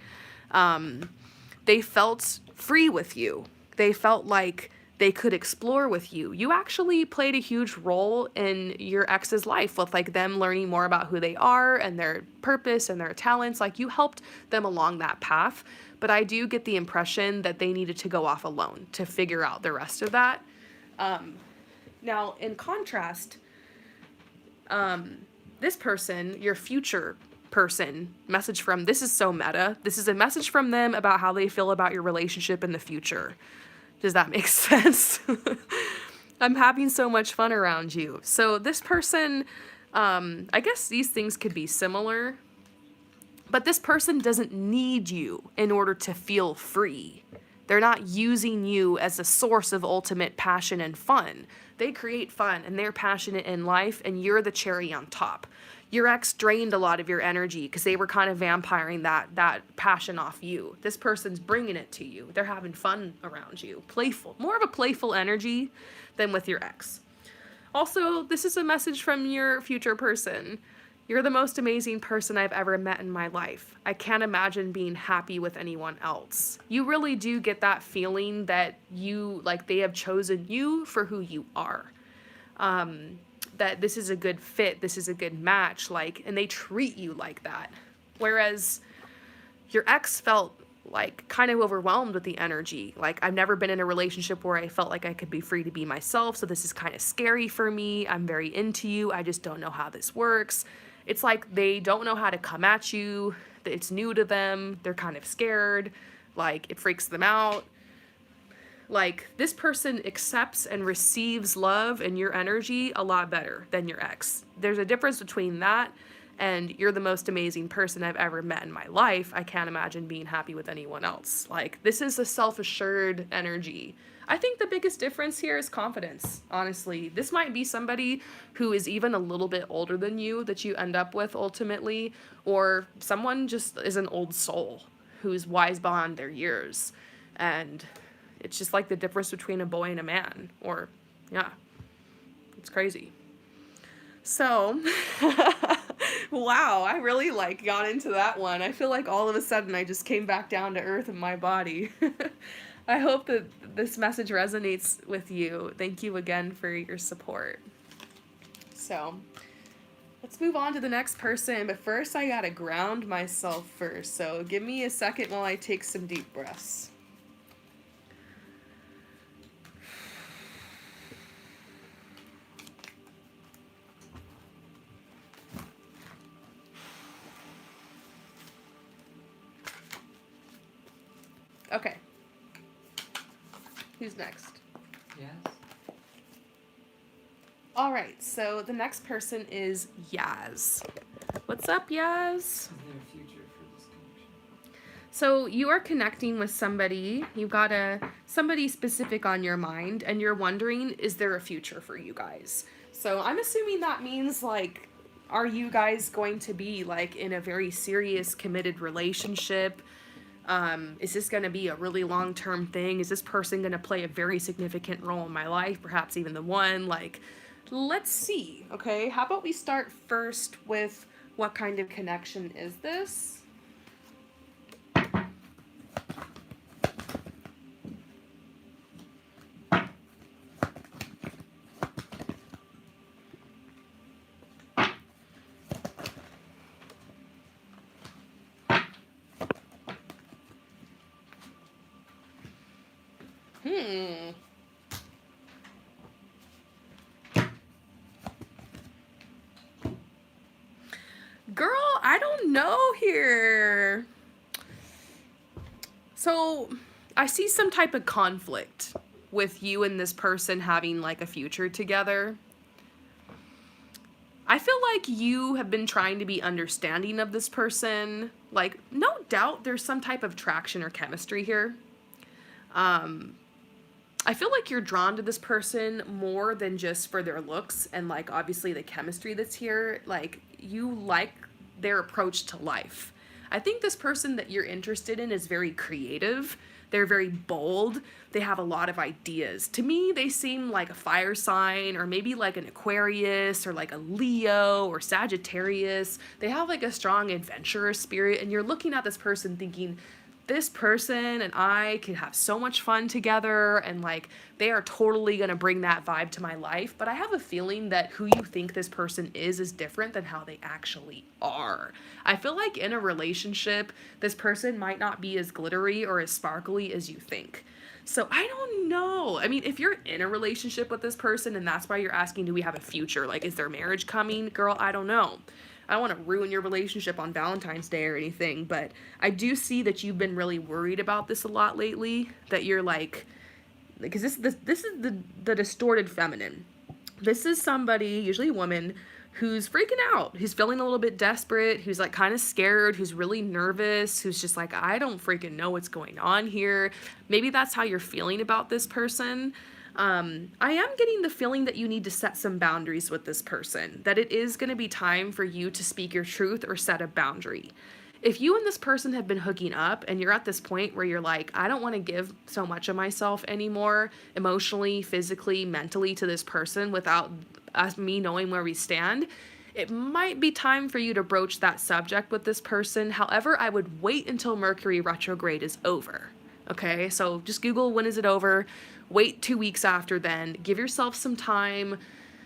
S1: They felt free with you. They felt like they could explore with you. You actually played a huge role in your ex's life with like them learning more about who they are and their purpose and their talents. Like, you helped them along that path. But I do get the impression that they needed to go off alone to figure out the rest of that. Now, in contrast, this person, your future person, this is so meta. This is a message from them about how they feel about your relationship in the future. Does that make sense? I'm having so much fun around you. So this person, I guess these things could be similar, but this person doesn't need you in order to feel free. They're not using you as a source of ultimate passion and fun. They create fun and they're passionate in life, and you're the cherry on top. Your ex drained a lot of your energy because they were kind of vampiring that passion off you. This person's bringing it to you. They're having fun around you. Playful. More of a playful energy than with your ex. Also, this is a message from your future person. You're the most amazing person I've ever met in my life. I can't imagine being happy with anyone else. You really do get that feeling that they have chosen you for who you are. That this is a good fit, this is a good match, and they treat you like that. Whereas your ex felt kind of overwhelmed with the energy. I've never been in a relationship where I felt like I could be free to be myself, so this is kind of scary for me. I'm very into you. I just don't know how this works. It's like they don't know how to come at you. It's new to them. They're kind of scared. It freaks them out. This person accepts and receives love and your energy a lot better than your ex. There's a difference between that and you're the most amazing person I've ever met in my life. I can't imagine being happy with anyone else. This is a self-assured energy. I think the biggest difference here is confidence, honestly. This might be somebody who is even a little bit older than you that you end up with ultimately, or someone just is an old soul who's wise beyond their years. And it's just the difference between a boy and a man, yeah, it's crazy. So, wow, I really got into that one. I feel like all of a sudden I just came back down to earth in my body. I hope that this message resonates with you. Thank you again for your support. So, let's move on to the next person, but first I gotta ground myself first. So give me a second while I take some deep breaths. Okay. Who's next?
S2: Yes.
S1: All right, so the next person is Yaz. What's up, Yaz?
S2: Is there a future for this connection?
S1: So you are connecting with somebody. You've got somebody specific on your mind, and you're wondering, is there a future for you guys? So I'm assuming that means are you guys going to be in a very serious, committed relationship? Is this going to be a really long-term thing? Is this person going to play a very significant role in my life? Perhaps even the one? Let's see, okay? How about we start first with what kind of connection is this? Girl, I don't know here. So, I see some type of conflict with you and this person having a future together. I feel like you have been trying to be understanding of this person. No doubt there's some type of traction or chemistry here. I feel like you're drawn to this person more than just for their looks and obviously the chemistry that's here. You like their approach to life. I think this person that you're interested in is very creative. They're very bold. They have a lot of ideas. To me, they seem like a fire sign, or maybe an Aquarius, or a Leo or Sagittarius. They have a strong adventurer spirit, and you're looking at this person thinking, this person and I could have so much fun together, and they are totally gonna bring that vibe to my life. But I have a feeling that who you think this person is different than how they actually are. I feel like in a relationship, this person might not be as glittery or as sparkly as you think. So I don't know. I mean, if you're in a relationship with this person and that's why you're asking, do we have a future? Is there marriage coming? Girl, I don't know. I don't want to ruin your relationship on Valentine's Day or anything, but I do see that you've been really worried about this a lot lately, that you're because this is the distorted feminine. This is somebody, usually a woman, who's freaking out, who's feeling a little bit desperate, who's like kind of scared, who's really nervous, who's just like, I don't freaking know what's going on here. Maybe that's how you're feeling about this person. I am getting the feeling that you need to set some boundaries with this person, that it is going to be time for you to speak your truth or set a boundary. If you and this person have been hooking up and you're at this point where you're like, I don't want to give so much of myself anymore, emotionally, physically, mentally, to this person without me knowing where we stand, it might be time for you to broach that subject with this person. However, I would wait until Mercury retrograde is over. Okay, so just Google when is it over, wait 2 weeks after then, give yourself some time,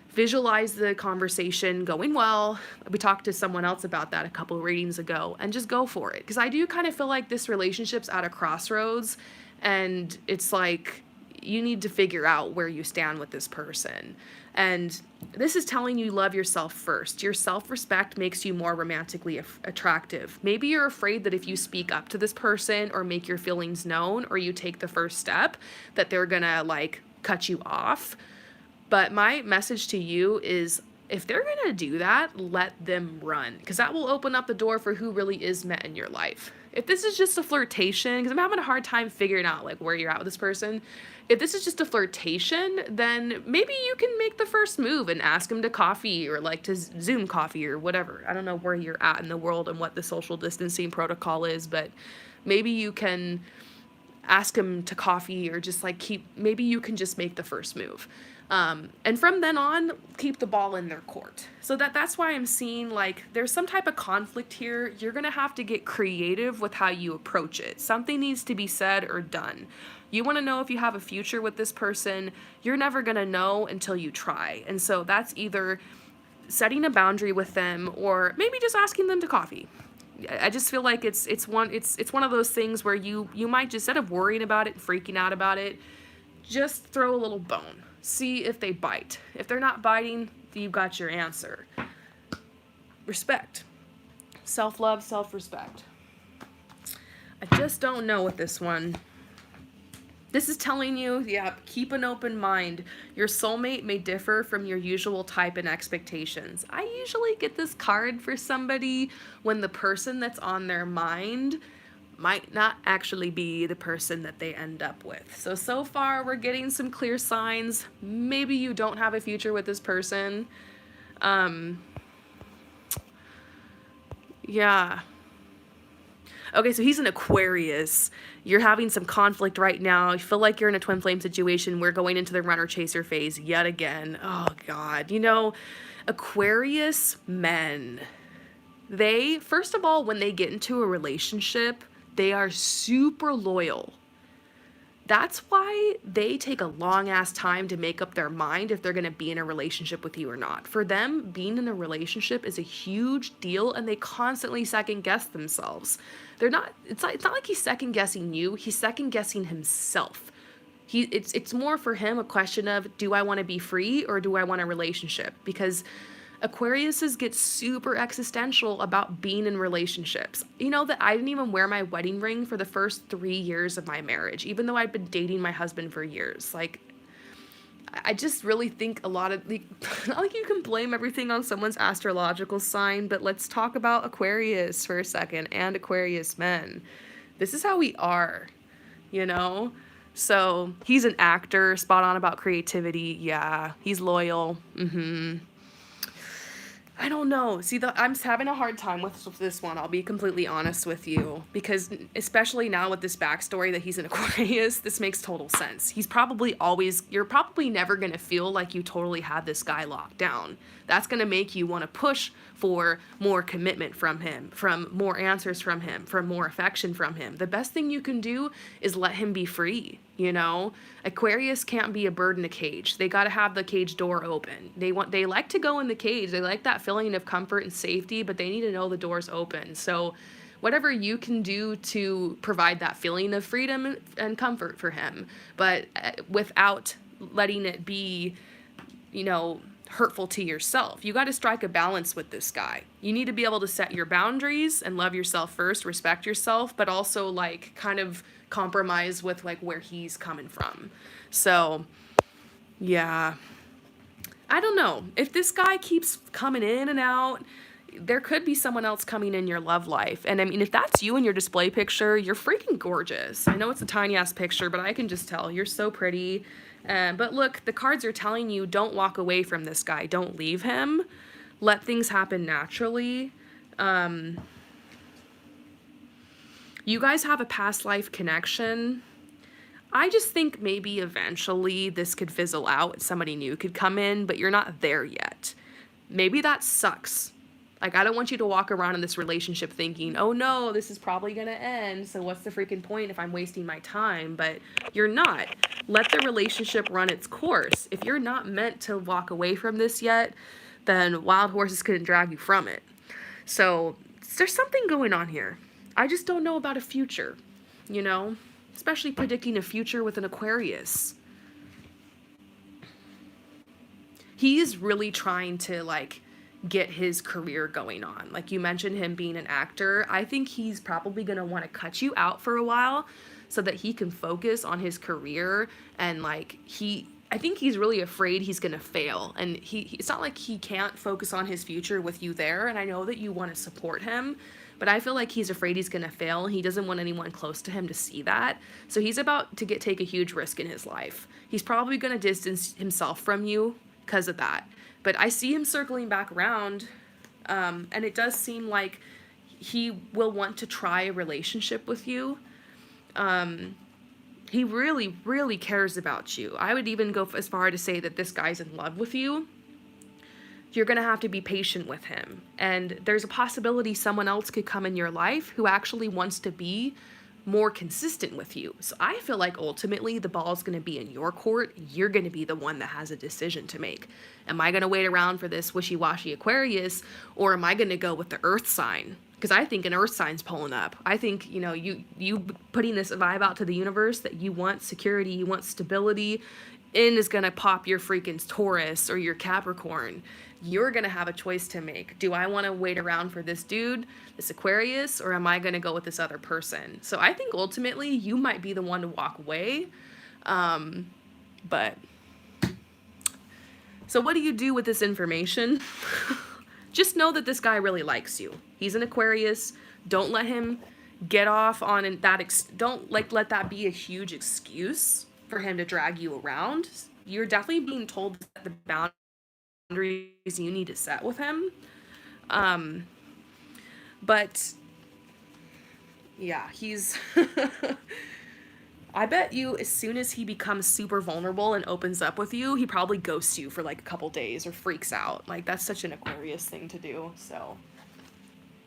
S1: visualize the conversation going well. We talked to someone else about that a couple of readings ago, and just go for it. Because I do kind of feel like this relationship's at a crossroads, and it's like you need to figure out where you stand with this person. And this is telling you love yourself first. Your self-respect makes you more romantically attractive. Maybe you're afraid that if you speak up to this person or make your feelings known or you take the first step, that they're gonna like cut you off. But my message to you is, if they're going to do that, let them run, because that will open up the door for who really is met in your life. If this is just a flirtation, because I'm having a hard time figuring out like where you're at with this person. If this is just a flirtation, then maybe you can make the first move and ask him to coffee or like to Zoom coffee or whatever. I don't know where you're at in the world and what the social distancing protocol is, but maybe you can ask him to coffee or just like maybe you can just make the first move. And from then on, keep the ball in their court. So that's why I'm seeing like there's some type of conflict here. You're going to have to get creative with how you approach it. Something needs to be said or done. You want to know if you have a future with this person. You're never going to know until you try. And so that's either setting a boundary with them or maybe just asking them to coffee. I just feel like it's one of those things where you might just, instead of worrying about it, freaking out about it, just throw a little bone. See if they bite. If they're not biting, you've got your answer. Respect. Self-love, self-respect. I just don't know with this one. This is telling you, yeah, keep an open mind. Your soulmate may differ from your usual type and expectations. I usually get this card for somebody when the person that's on their mind might not actually be the person that they end up with. So far we're getting some clear signs. Maybe you don't have a future with this person. Yeah. Okay, so he's an Aquarius. You're having some conflict right now. You feel like you're in a twin flame situation. We're going into the runner chaser phase yet again. Oh God. You know, Aquarius men, they, first of all, when they get into a relationship, they are super loyal. That's why they take a long ass time to make up their mind if they're going to be in a relationship with you or not. For them, being in a relationship is a huge deal, and they constantly second guess themselves. It's not like he's second guessing you, he's second guessing himself. It's more for him a question of, do I want to be free or do I want a relationship? Because Aquariuses get super existential about being in relationships. You know that I didn't even wear my wedding ring for the first 3 years of my marriage, even though I'd been dating my husband for years. Like, I just really think a lot of, not like you can blame everything on someone's astrological sign, but let's talk about Aquarius for a second and Aquarius men. This is how we are, you know? So he's an actor, spot on about creativity. Yeah, he's loyal. I don't know. See, I'm having a hard time with this one. I'll be completely honest with you, because especially now with this backstory that he's an Aquarius, this makes total sense. He's probably you're probably never going to feel like you totally have this guy locked down. That's going to make you want to push for more commitment from him, from more answers from him, from more affection from him. The best thing you can do is let him be free, you know? Aquarius can't be a bird in a cage. They got to have the cage door open. They like to go in the cage. They like that feeling of comfort and safety, but they need to know the door's open. So whatever you can do to provide that feeling of freedom and comfort for him, but without letting it be, you know, hurtful to yourself. You got to strike a balance with this guy. You need to be able to set your boundaries and love yourself first, respect yourself, but also like kind of compromise with like where he's coming from. So yeah, I don't know. If this guy keeps coming in and out, there could be someone else coming in your love life. And I mean, if that's you in your display picture, you're freaking gorgeous. I know it's a tiny ass picture, but I can just tell you're so pretty. But look, the cards are telling you don't walk away from this guy. Don't leave him. Let things happen naturally. You guys have a past life connection. I just think maybe eventually this could fizzle out. Somebody new could come in, but you're not there yet. Maybe that sucks. Like, I don't want you to walk around in this relationship thinking, oh no, this is probably gonna end, so what's the freaking point if I'm wasting my time? But you're not. Let the relationship run its course. If you're not meant to walk away from this yet, then wild horses couldn't drag you from it. So there's something going on here. I just don't know about a future, you know? Especially predicting a future with an Aquarius. He is really trying to, like, get his career going on. Like you mentioned him being an actor. I think he's probably going to want to cut you out for a while so that he can focus on his career. And like I think he's really afraid he's going to fail. And it's not like he can't focus on his future with you there. And I know that you want to support him, but I feel like he's afraid he's going to fail. He doesn't want anyone close to him to see that. So he's about to take a huge risk in his life. He's probably going to distance himself from you because of that. But I see him circling back around, and it does seem like he will want to try a relationship with you. He really, really cares about you. I would even go as far to say that this guy's in love with you. You're going to have to be patient with him. And there's a possibility someone else could come in your life who actually wants to be more consistent with you. So I feel like ultimately the ball's going to be in your court. You're going to be the one that has a decision to make. Am I going to wait around for this wishy-washy Aquarius, or am I going to go with the earth sign? Because I think an earth sign's pulling up. I think, you know, you putting this vibe out to the universe that you want security, you want stability, in is going to pop your freaking Taurus or your Capricorn. You're going to have a choice to make. Do I want to wait around for this dude, this Aquarius, or am I going to go with this other person? So I think ultimately you might be the one to walk away. But so what do you do with this information? Just know that this guy really likes you. He's an Aquarius. Don't let him get off on that. Don't let that be a huge excuse for him to drag you around. You're definitely being told that the boundaries you need to set with him. But yeah, he's I bet you as soon as he becomes super vulnerable and opens up with you, he probably ghosts you for like a couple days or freaks out. Like, that's such an Aquarius thing to do. So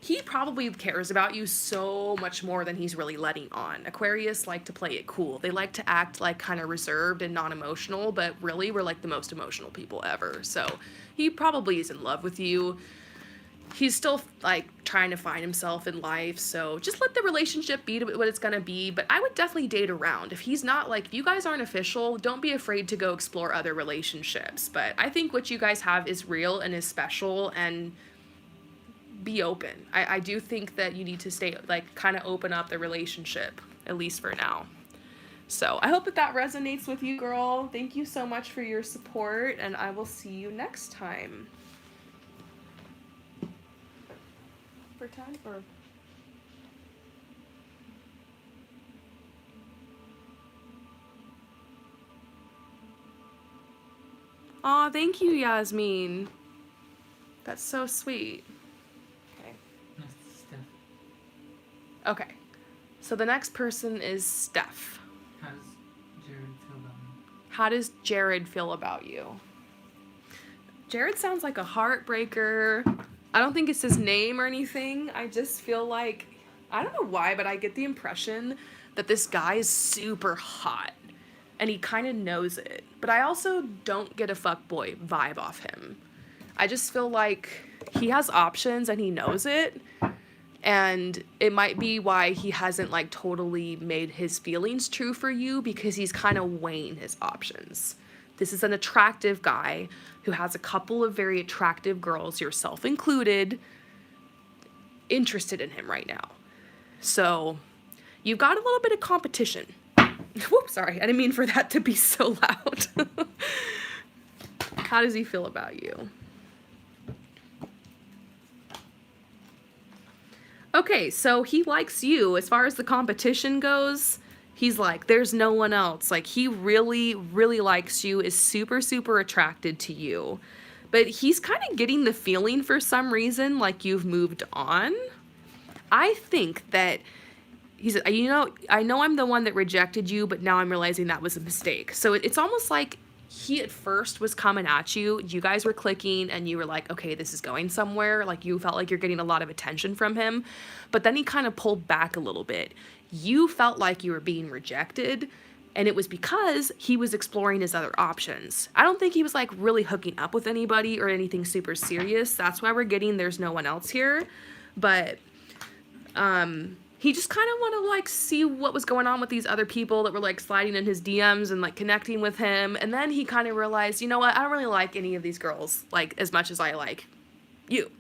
S1: he probably cares about you so much more than he's really letting on. Aquarius like to play it cool. They like to act like kind of reserved and non-emotional, but really we're like the most emotional people ever. So he probably is in love with you. He's still like trying to find himself in life. So just let the relationship be what it's going to be. But I would definitely date around. If he's not, like, if you guys aren't official, don't be afraid to go explore other relationships. But I think what you guys have is real and is special, and be open. I do think that you need to stay, like, kind of open up the relationship, at least for now. So I hope that resonates with you, girl. Thank you so much for your support, and I will see you next time. For time or aw, thank you, Yasmine. That's so sweet. Okay.
S2: That's Steph.
S1: Okay. So the next person is Steph.
S2: How does Jared feel about me?
S1: How does Jared feel about you? Jared sounds like a heartbreaker. I don't think it's his name or anything. I just feel like, I don't know why, but I get the impression that this guy is super hot. And he kind of knows it. But I also don't get a fuckboy vibe off him. I just feel like he has options and he knows it. And it might be why he hasn't, like, totally made his feelings true for you, because he's kind of weighing his options. This is an attractive guy who has a couple of very attractive girls, yourself included, interested in him right now. So you've got a little bit of competition. Whoops, sorry. I didn't mean for that to be so loud. How does he feel about you? Okay, so he likes you. As far as the competition goes, he's like, there's no one else. Like, he really, really likes you, is super, super attracted to you. But he's kind of getting the feeling for some reason like you've moved on. I think that he's, I know I'm the one that rejected you, but now I'm realizing that was a mistake. So it's almost like he at first was coming at you. You guys were clicking and you were like, okay, this is going somewhere. Like, you felt like you're getting a lot of attention from him. But then he kind of pulled back a little bit. You felt like you were being rejected. And it was because he was exploring his other options. I don't think he was like really hooking up with anybody or anything super serious. That's why we're getting there's no one else here. But he just kind of wanted to like see what was going on with these other people that were like sliding in his DMs and like connecting with him. And then he kind of realized, you know what, I don't really like any of these girls like as much as I like you.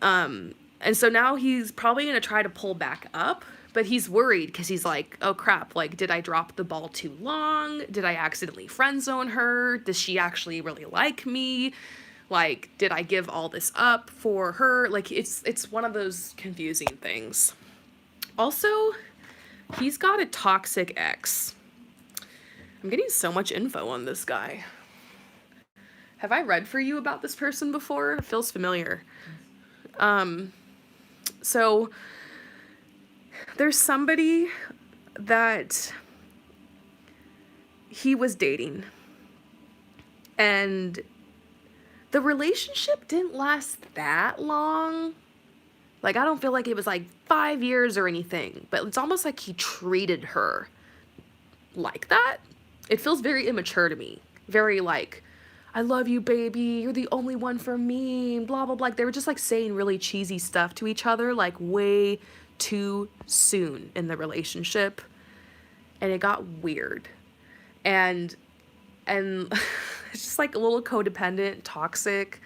S1: And so now he's probably going to try to pull back up, but he's worried because he's like, oh crap, like, did I drop the ball too long? Did I accidentally friend zone her? Does she actually really like me? Like, did I give all this up for her? Like, it's one of those confusing things. Also, he's got a toxic ex. I'm getting so much info on this guy. Have I read for you about this person before? It feels familiar. So there's somebody that he was dating, and the relationship didn't last that long. Like, I don't feel like it was like 5 years or anything, but it's almost like he treated her like that. It feels very immature to me. Very like, I love you, baby, you're the only one for me, blah, blah, blah. Like, they were just like saying really cheesy stuff to each other, like way too soon in the relationship. And it got weird. And it's just like a little codependent, toxic.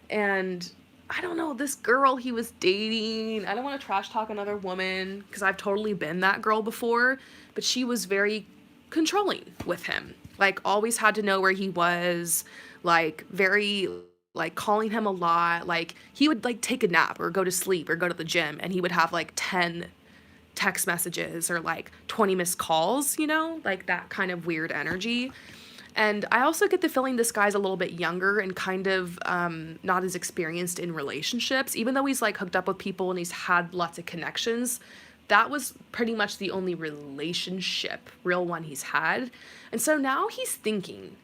S1: And I don't know, this girl he was dating, I don't want to trash talk another woman because I've totally been that girl before, but she was very controlling with him. Like, always had to know where he was, like, very, like, calling him a lot. Like, he would, like, take a nap or go to sleep or go to the gym, and he would have, like, 10 text messages or, like, 20 missed calls, you know? Like, that kind of weird energy. And I also get the feeling this guy's a little bit younger and kind of not as experienced in relationships. Even though he's, like, hooked up with people and he's had lots of connections, that was pretty much the only relationship, real one he's had. And so now he's thinking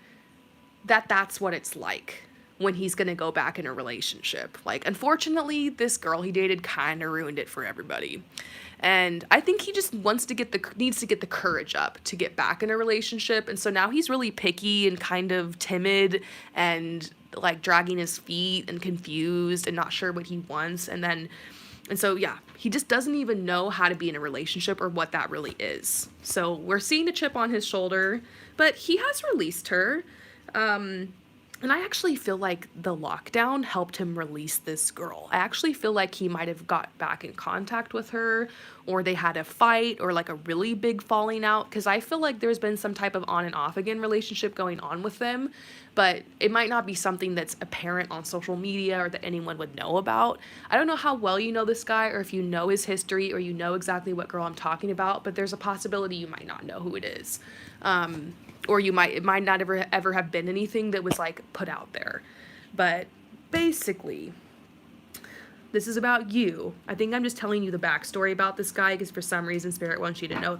S1: that that's what it's like when he's going to go back in a relationship. Like, unfortunately, this girl he dated kind of ruined it for everybody. And I think he just needs to get the courage up to get back in a relationship. And so now he's really picky and kind of timid and like dragging his feet and confused and not sure what he wants. And so, yeah, he just doesn't even know how to be in a relationship or what that really is. So we're seeing a chip on his shoulder, but he has released her. And I actually feel like the lockdown helped him release this girl. I actually feel like he might have got back in contact with her, or they had a fight, or like a really big falling out, because I feel like there's been some type of on and off again relationship going on with them, but it might not be something that's apparent on social media or that anyone would know about. I don't know how well you know this guy, or if you know his history, or you know exactly what girl I'm talking about, but there's a possibility you might not know who it is. Or it might not ever have been anything that was like put out there. But basically, this is about you. I think I'm just telling you the backstory about this guy because for some reason Spirit wants you to know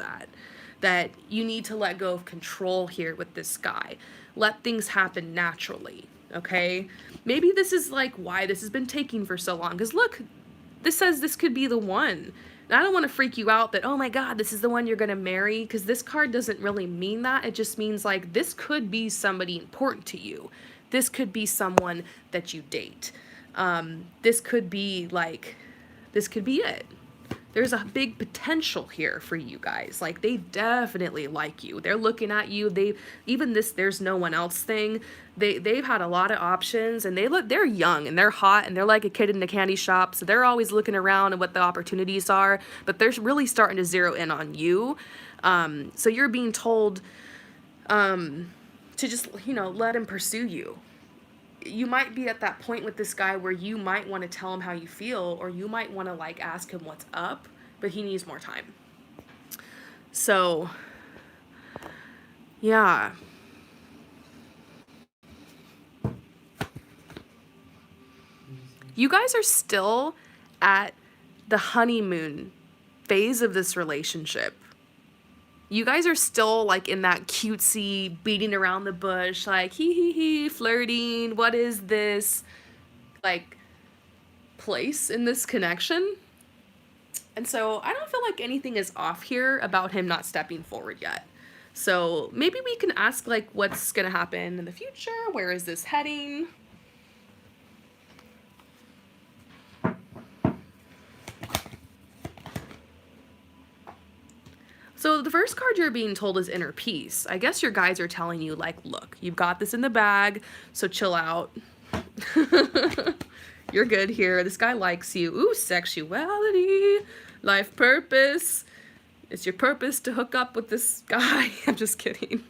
S1: that you need to let go of control here with this guy. Let things happen naturally, okay? Maybe this is like why this has been taking for so long. Because look, this says this could be the one. And I don't want to freak you out that, oh my God, this is the one you're going to marry, because this card doesn't really mean that. It just means like this could be somebody important to you. This could be someone that you date. This could be it. There's a big potential here for you guys. Like, they definitely like you. They're looking at you. There's no one else thing. They've had a lot of options, and they're young and they're hot and they're like a kid in a candy shop. So they're always looking around and what the opportunities are, but they're really starting to zero in on you. So you're being told, to just, let him pursue you. you might be at that point with this guy where you might want to tell him how you feel, or you might want to like ask him what's up, but he needs more time. So, yeah. You guys are still at the honeymoon phase of this relationship. You guys are still like in that cutesy beating around the bush, like hee, flirting. What is this like place in this connection? And so I don't feel like anything is off here about him not stepping forward yet. So maybe we can ask like what's gonna happen in the future? Where is this heading? So the first card you're being told is inner peace. I guess your guys are telling you like, look, you've got this in the bag, so chill out. You're good here. This guy likes you. Ooh, sexuality, life purpose. It's your purpose to hook up with this guy. I'm just kidding.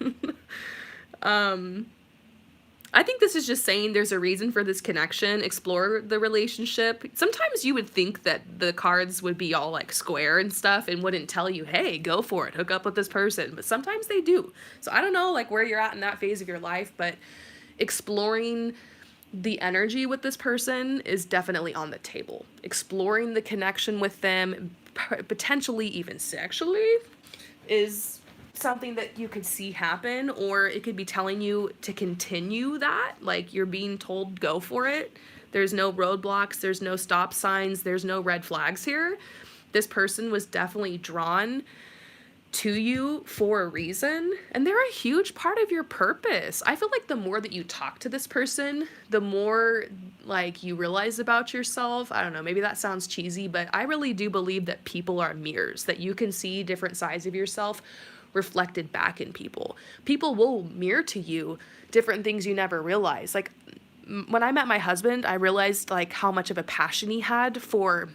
S1: I think this is just saying there's a reason for this connection. Explore the relationship. Sometimes you would think that the cards would be all like square and stuff and wouldn't tell you, hey, go for it, hook up with this person. But sometimes they do. So I don't know like where you're at in that phase of your life, but exploring the energy with this person is definitely on the table. Exploring the connection with them, potentially even sexually, is something that you could see happen, or it could be telling you to continue that, like you're being told go for it. There's no roadblocks, there's no stop signs, there's no red flags here. This person was definitely drawn to you for a reason, and they're a huge part of your purpose. I feel like the more that you talk to this person, the more like you realize about yourself. I don't know, maybe that sounds cheesy, but I really do believe that people are mirrors, that you can see different sides of yourself reflected back in people. People will mirror to you different things you never realized. Like when I met my husband, I realized like how much of a passion he had for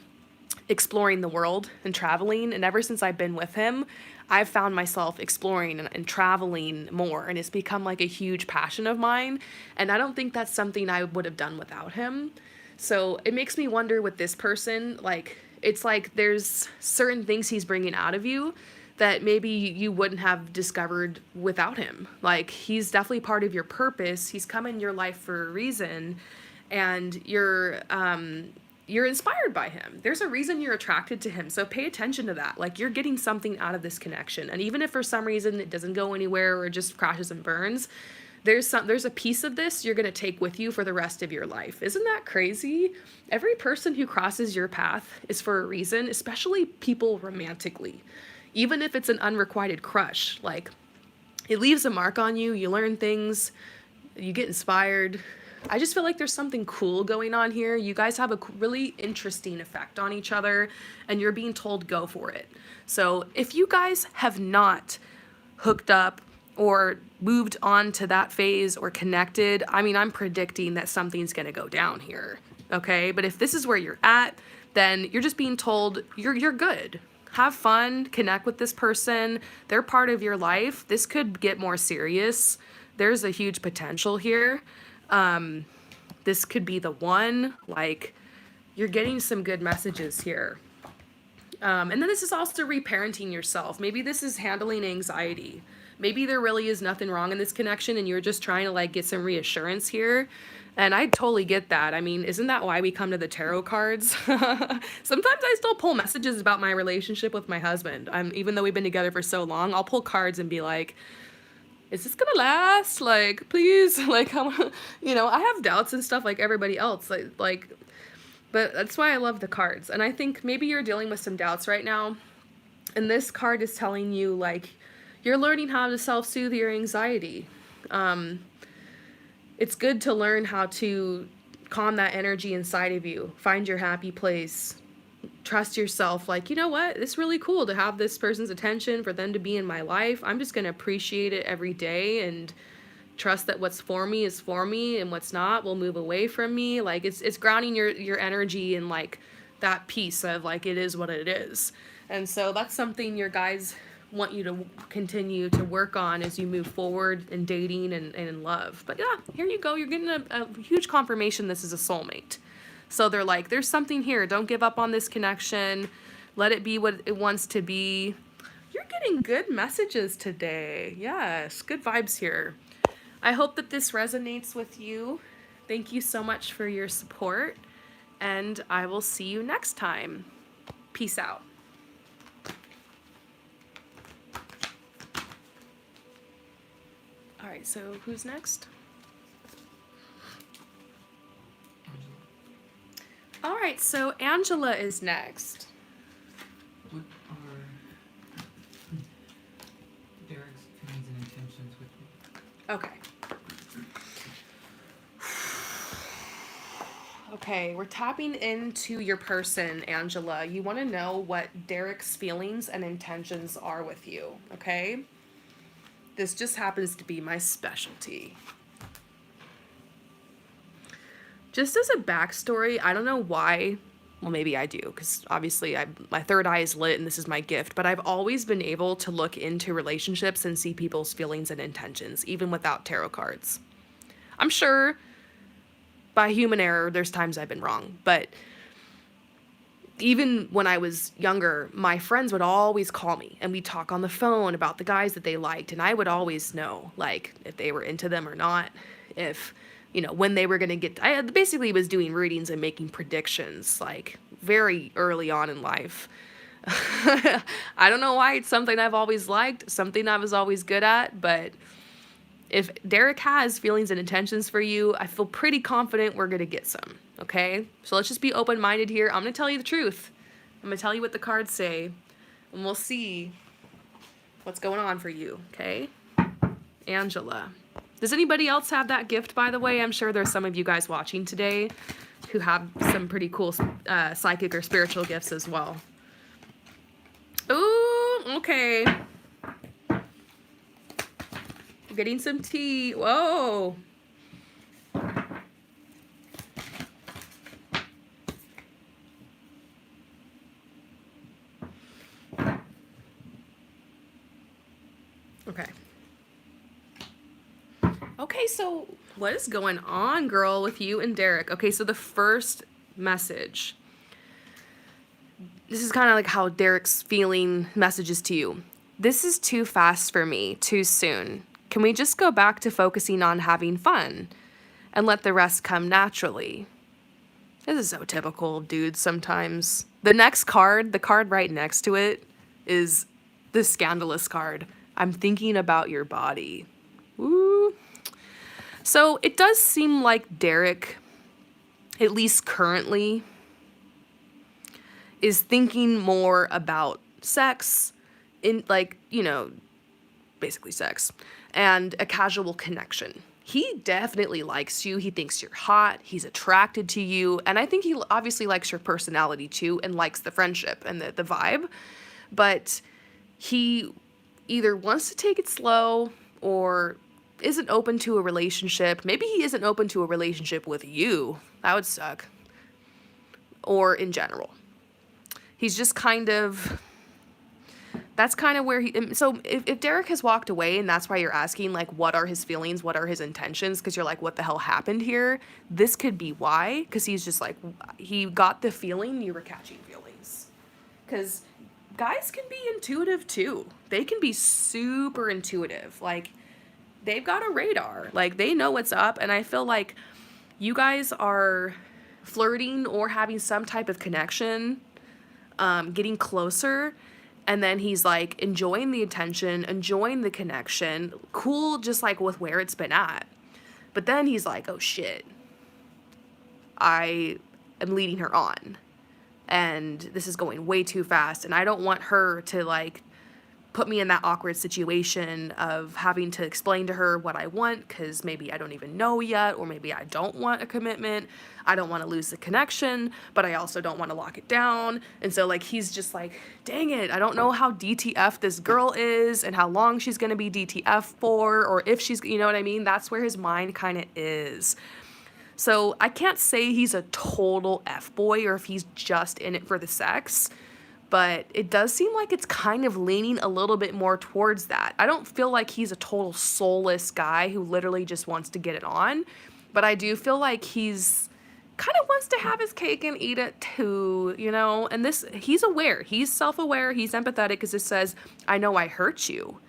S1: exploring the world and traveling. And ever since I've been with him, I've found myself exploring and traveling more. And it's become like a huge passion of mine. And I don't think that's something I would have done without him. So it makes me wonder with this person, like, it's like there's certain things he's bringing out of you that maybe you wouldn't have discovered without him. Like, he's definitely part of your purpose. He's come in your life for a reason, and you're inspired by him. There's a reason you're attracted to him. So pay attention to that. Like, you're getting something out of this connection. And even if for some reason it doesn't go anywhere or just crashes and burns, there's a piece of this you're going to take with you for the rest of your life. Isn't that crazy? Every person who crosses your path is for a reason, especially people romantically. Even if it's an unrequited crush, like, it leaves a mark on you, you learn things, you get inspired. I just feel like there's something cool going on here. You guys have a really interesting effect on each other, and you're being told go for it. So if you guys have not hooked up or moved on to that phase or connected, I mean, I'm predicting that something's gonna go down here, okay? But if this is where you're at, then you're just being told you're good. Have fun, connect with this person. They're part of your life. This could get more serious. There's a huge potential here. This could be the one. Like, you're getting some good messages here. And then this is also reparenting yourself. Maybe this is handling anxiety. Maybe there really is nothing wrong in this connection and you're just trying to like get some reassurance here. And I totally get that. I mean, isn't that why we come to the tarot cards? Sometimes I still pull messages about my relationship with my husband. Even though we've been together for so long, I'll pull cards and be like, is this gonna last? Like, please, like, I have doubts and stuff like everybody else. Like, but that's why I love the cards. And I think maybe you're dealing with some doubts right now. And this card is telling you, like, you're learning how to self-soothe your anxiety. It's good to learn how to calm that energy inside of you. Find your happy place. Trust yourself. Like, you know what? It's really cool to have this person's attention, for them to be in my life. I'm just going to appreciate it every day and trust that what's for me is for me, and what's not will move away from me. Like, it's grounding your energy in like that piece of like, it is what it is. And so that's something your guys want you to continue to work on as you move forward in dating and in love. But yeah, here you go. You're getting a huge confirmation this is a soulmate. So they're like, there's something here. Don't give up on this connection. Let it be what it wants to be. You're getting good messages today. Yes, good vibes here. I hope that this resonates with you. Thank you so much for your support, and I will see you next time. Peace out. All right, so who's next? All right, so Angela is next.
S2: What are Derek's feelings and intentions with you?
S1: Okay. Okay, we're tapping into your person, Angela. You want to know what Derek's feelings and intentions are with you, okay? This just happens to be my specialty. Just as a backstory, I don't know why, well, maybe I do, because obviously my third eye is lit and this is my gift, but I've always been able to look into relationships and see people's feelings and intentions, even without tarot cards. I'm sure by human error, there's times I've been wrong, but even when I was younger, my friends would always call me and we'd talk on the phone about the guys that they liked, and I would always know, like, if they were into them or not, if, you know, when they were going to get, I basically was doing readings and making predictions, like, very early on in life. I don't know why, it's something I've always liked, something I was always good at, but if Derek has feelings and intentions for you, I feel pretty confident we're going to get some, okay? So let's just be open-minded here. I'm going to tell you the truth. I'm going to tell you what the cards say, and we'll see what's going on for you, okay? Angela. Does anybody else have that gift, by the way? I'm sure there's some of you guys watching today who have some pretty cool psychic or spiritual gifts as well. Ooh, okay. Getting some tea. Whoa. Okay. Okay, so what is going on, girl, with you and Derek? Okay, so the first message. This is kind of like how Derek's feeling messages to you. This is too fast for me, too soon. Can we just go back to focusing on having fun and let the rest come naturally? This is so typical of dudes sometimes. The next card, the card right next to it, is the scandalous card. I'm thinking about your body. Woo. So it does seem like Derek, at least currently, is thinking more about sex, in, like, you know, basically sex, and a casual connection. He definitely likes you. He thinks you're hot. He's attracted to you. And I think he obviously likes your personality too and likes the friendship and the vibe. But he either wants to take it slow or isn't open to a relationship. Maybe he isn't open to a relationship with you. That would suck. Or in general. He's just kind of... That's kind of where he... So if Derek has walked away and that's why you're asking, like, what are his feelings? What are his intentions? Because you're like, what the hell happened here? This could be why. Because he's just like, he got the feeling you were catching feelings. Because guys can be intuitive too. They can be super intuitive. Like, they've got a radar. Like, they know what's up. And I feel like you guys are flirting or having some type of connection, getting closer. And then he's like enjoying the attention, enjoying the connection, cool just like with where it's been at. But then he's like, oh shit, I am leading her on. And this is going way too fast. And I don't want her to like put me in that awkward situation of having to explain to her what I want, because maybe I don't even know yet, or maybe I don't want a commitment. I don't want to lose the connection, but I also don't want to lock it down. And so like he's just like, dang it, I don't know how DTF this girl is and how long she's going to be DTF for, or if she's, you know what I mean? That's where his mind kind of is. So I can't say he's a total F-boy or if he's just in it for the sex, but it does seem like it's kind of leaning a little bit more towards that. I don't feel like he's a total soulless guy who literally just wants to get it on, but I do feel like he's kind of wants to have his cake and eat it too, you know? And this, he's aware, he's self-aware, he's empathetic, because it says, I know I hurt you.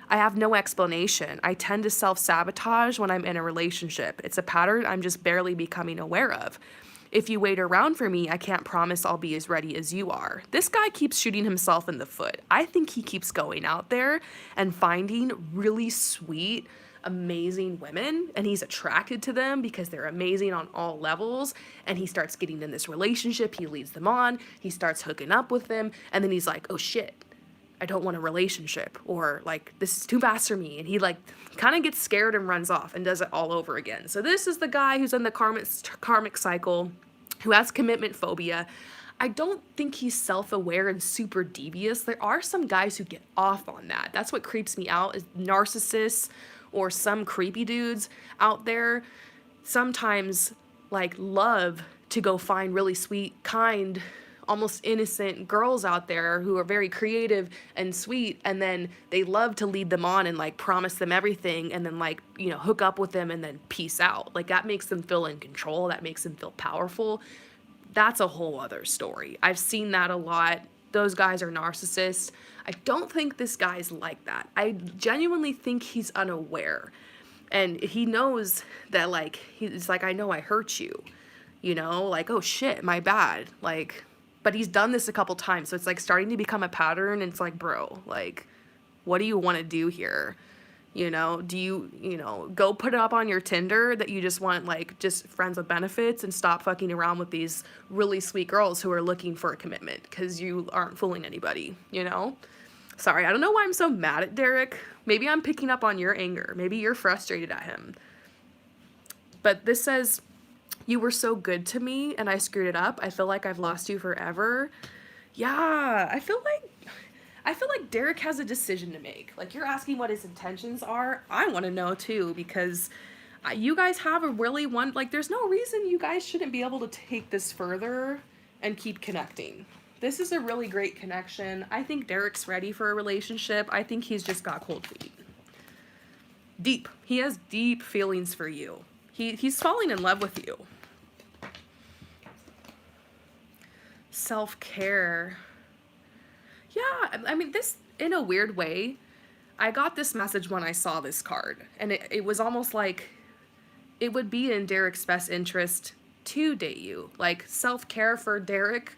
S1: I have no explanation. I tend to self-sabotage when I'm in a relationship. It's a pattern I'm just barely becoming aware of. If you wait around for me, I can't promise I'll be as ready as you are. This guy keeps shooting himself in the foot. I think he keeps going out there and finding really sweet, amazing women, and he's attracted to them because they're amazing on all levels, and he starts getting in this relationship, he leads them on, he starts hooking up with them, and then he's like, oh shit, I don't want a relationship, or like, this is too fast for me. And he like kind of gets scared and runs off and does it all over again. So this is the guy who's in the karmic cycle, who has commitment phobia. I don't think he's self-aware and super devious. There are some guys who get off on that. That's what creeps me out, is narcissists or some creepy dudes out there sometimes like love to go find really sweet, kind, almost innocent girls out there who are very creative and sweet, and then they love to lead them on and like promise them everything, and then like, you know, hook up with them and then peace out. Like, that makes them feel in control, that makes them feel powerful. That's a whole other story. I've seen that a lot. Those guys are narcissists. I don't think this guy's like that. I genuinely think he's unaware, and he knows that, like, he's like, I know I hurt you, you know, like, oh shit, my bad, like. But he's done this a couple times, so it's like starting to become a pattern, and it's like, bro, like, what do you want to do here? You know, do you know, go put it up on your Tinder that you just want, like, just friends with benefits, and stop fucking around with these really sweet girls who are looking for a commitment, because you aren't fooling anybody, you know? Sorry, I don't know why I'm so mad at Derek. Maybe I'm picking up on your anger. Maybe you're frustrated at him. But this says, you were so good to me and I screwed it up. I feel like I've lost you forever. Yeah, I feel like Derek has a decision to make. Like, you're asking what his intentions are. I want to know too, because you guys have a really like, there's no reason you guys shouldn't be able to take this further and keep connecting. This is a really great connection. I think Derek's ready for a relationship. I think he's just got cold feet. Deep. He has deep feelings for you. He's falling in love with you. Self-care. Yeah, I mean, this, in a weird way, I got this message when I saw this card, and it was almost like it would be in Derek's best interest to date you. Like, self-care for Derek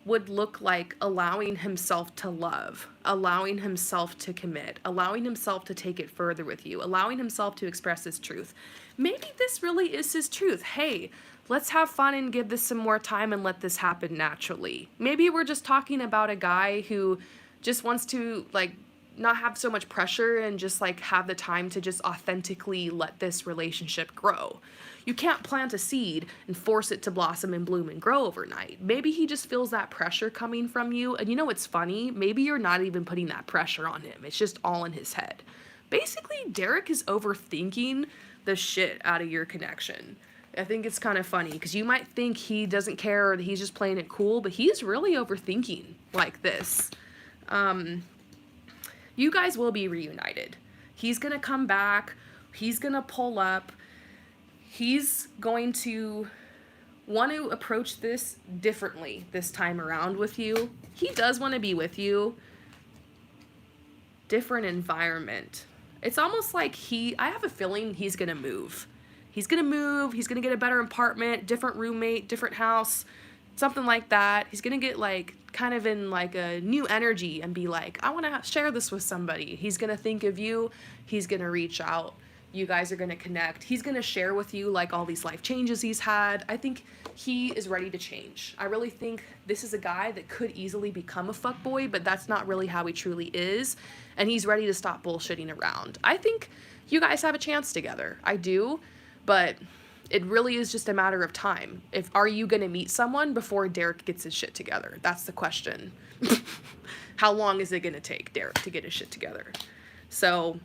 S1: would look like allowing himself to love, allowing himself to commit, allowing himself to take it further with you, allowing himself to express his truth. Maybe this really is his truth. Hey, let's have fun and give this some more time and let this happen naturally. Maybe we're just talking about a guy who just wants to, like, not have so much pressure and just, like, have the time to just authentically let this relationship grow. You can't plant a seed and force it to blossom and bloom and grow overnight. Maybe he just feels that pressure coming from you, and you know what's funny? Maybe you're not even putting that pressure on him. It's just all in his head. Basically, Derek is overthinking the shit out of your connection. I think it's kind of funny, because you might think he doesn't care or that he's just playing it cool, but he's really overthinking like this. You guys will be reunited. He's gonna come back. He's gonna pull up. He's going to want to approach this differently this time around with you. He does want to be with you. Different environment. It's almost like I have a feeling he's gonna move. He's gonna move, he's gonna get a better apartment, different roommate, different house, something like that. He's gonna get, like, kind of in, like, a new energy and be like, I want to share this with somebody. He's gonna think of you, he's gonna reach out, you guys are gonna connect, he's gonna share with you, like, all these life changes he's had. I think he is ready to change. I really think this is a guy that could easily become a fuckboy, but that's not really how he truly is, and he's ready to stop bullshitting around. I think you guys have a chance together. I do. But it really is just a matter of time. Are you going to meet someone before Derek gets his shit together? That's the question. How long is it going to take Derek to get his shit together? So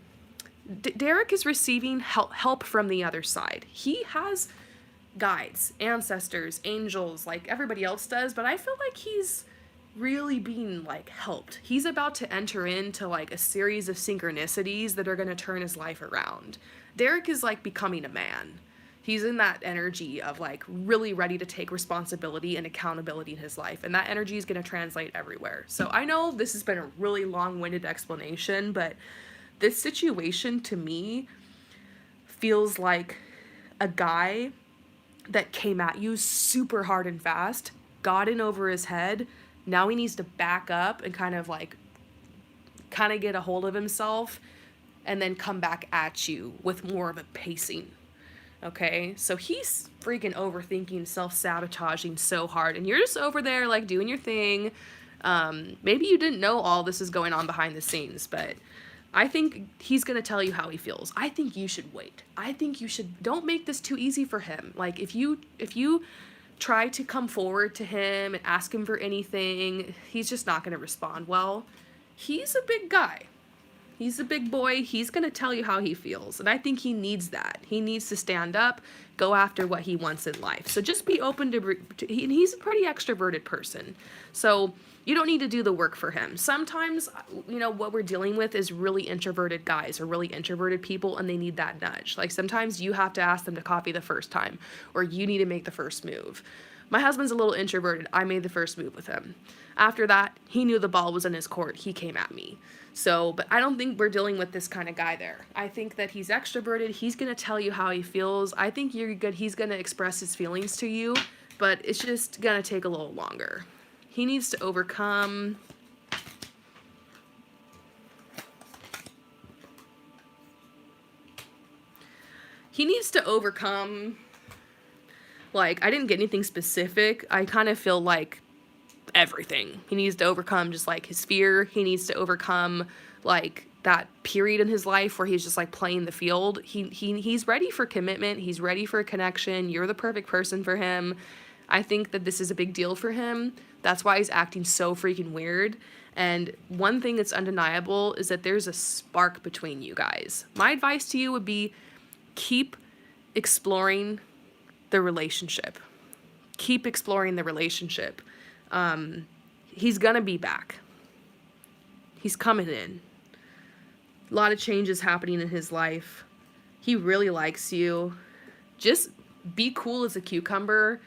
S1: Derek is receiving help from the other side. He has guides, ancestors, angels, like everybody else does, but I feel like he's really being like helped. He's about to enter into like a series of synchronicities that are going to turn his life around. Derek is like becoming a man. He's in that energy of like really ready to take responsibility and accountability in his life, and that energy is going to translate everywhere. So I know this has been a really long-winded explanation, but this situation to me feels like a guy that came at you super hard and fast, got in over his head. Now he needs to back up and kind of get a hold of himself and then come back at you with more of a pacing. Okay? So he's freaking overthinking, self-sabotaging so hard, and you're just over there like doing your thing. Maybe you didn't know all this is going on behind the scenes, but I think he's going to tell you how he feels. I think you should wait. I think you should, don't make this too easy for him. Like if you try to come forward to him and ask him for anything, he's just not going to respond well. He's a big guy. He's a big boy. He's going to tell you how he feels. And I think he needs that. He needs to stand up, go after what he wants in life. So just be open to he's a pretty extroverted person. So you don't need to do the work for him. Sometimes, what we're dealing with is really introverted guys or really introverted people, and they need that nudge. Like sometimes you have to ask them to coffee the first time, or you need to make the first move. My husband's a little introverted. I made the first move with him. After that, he knew the ball was in his court. He came at me. So, but I don't think we're dealing with this kind of guy there. I think that he's extroverted. He's going to tell you how he feels. I think you're good. He's going to express his feelings to you, but it's just going to take a little longer. He needs to overcome like, I didn't get anything specific. I kind of feel like everything. He needs to overcome just like his fear. He needs to overcome like that period in his life where he's just like playing the field. He's ready for commitment. He's ready for a connection. You're the perfect person for him. I think that this is a big deal for him. That's why he's acting so freaking weird. And one thing that's undeniable is that there's a spark between you guys. My advice to you would be keep exploring the relationship. Keep exploring the relationship. He's gonna be back. He's coming in. A lot of changes happening in his life. He really likes you. Just be cool as a cucumber.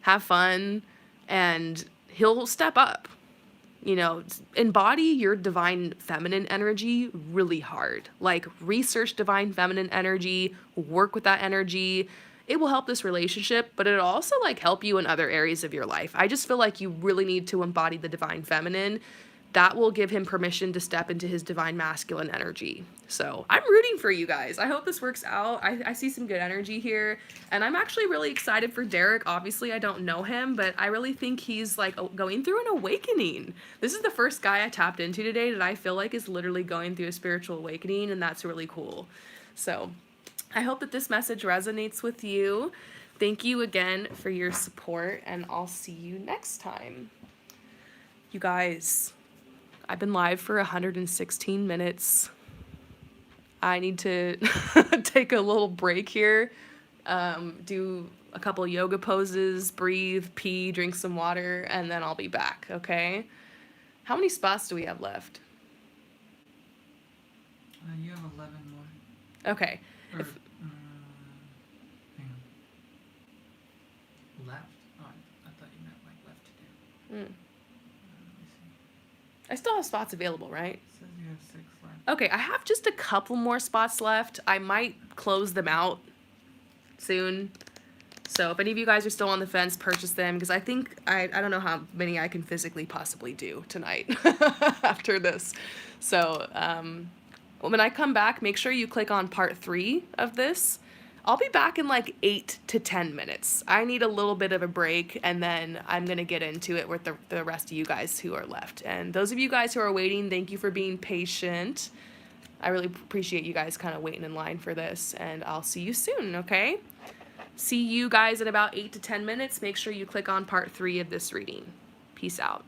S1: Have fun. And he'll step up. Embody your divine feminine energy really hard. Like, research divine feminine energy. Work with that energy. It will help this relationship, but it'll also help you in other areas of your life. I just feel like you really need to embody the divine feminine. That will give him permission to step into his divine masculine energy. So I'm rooting for you guys. I hope this works out. I see some good energy here, and I'm actually really excited for Derek. Obviously, I don't know him, but I really think he's going through an awakening. This is the first guy I tapped into today that I feel like is literally going through a spiritual awakening, and that's really cool. So I hope that this message resonates with you. Thank you again for your support, and I'll see you next time. You guys, I've been live for 116 minutes. I need to take a little break here, do a couple yoga poses, breathe, pee, drink some water, and then I'll be back, okay? How many spots do we have left?
S2: You have 11 more.
S1: Okay.
S2: Or, hang on. Left? Oh, I thought you meant left to do.
S1: Let me see. I still have spots available, right?
S2: It says you have 6 left.
S1: Okay, I have just a couple more spots left. I might close them out soon. So if any of you guys are still on the fence, purchase them, because I think, I don't know how many I can physically possibly do tonight after this. So when I come back, make sure you click on part 3 of this. I'll be back in 8 to 10 minutes. I need a little bit of a break, and then I'm going to get into it with the rest of you guys who are left. And those of you guys who are waiting, thank you for being patient. I really appreciate you guys kind of waiting in line for this, and I'll see you soon, okay? See you guys in about 8 to 10 minutes. Make sure you click on part 3 of this reading. Peace out.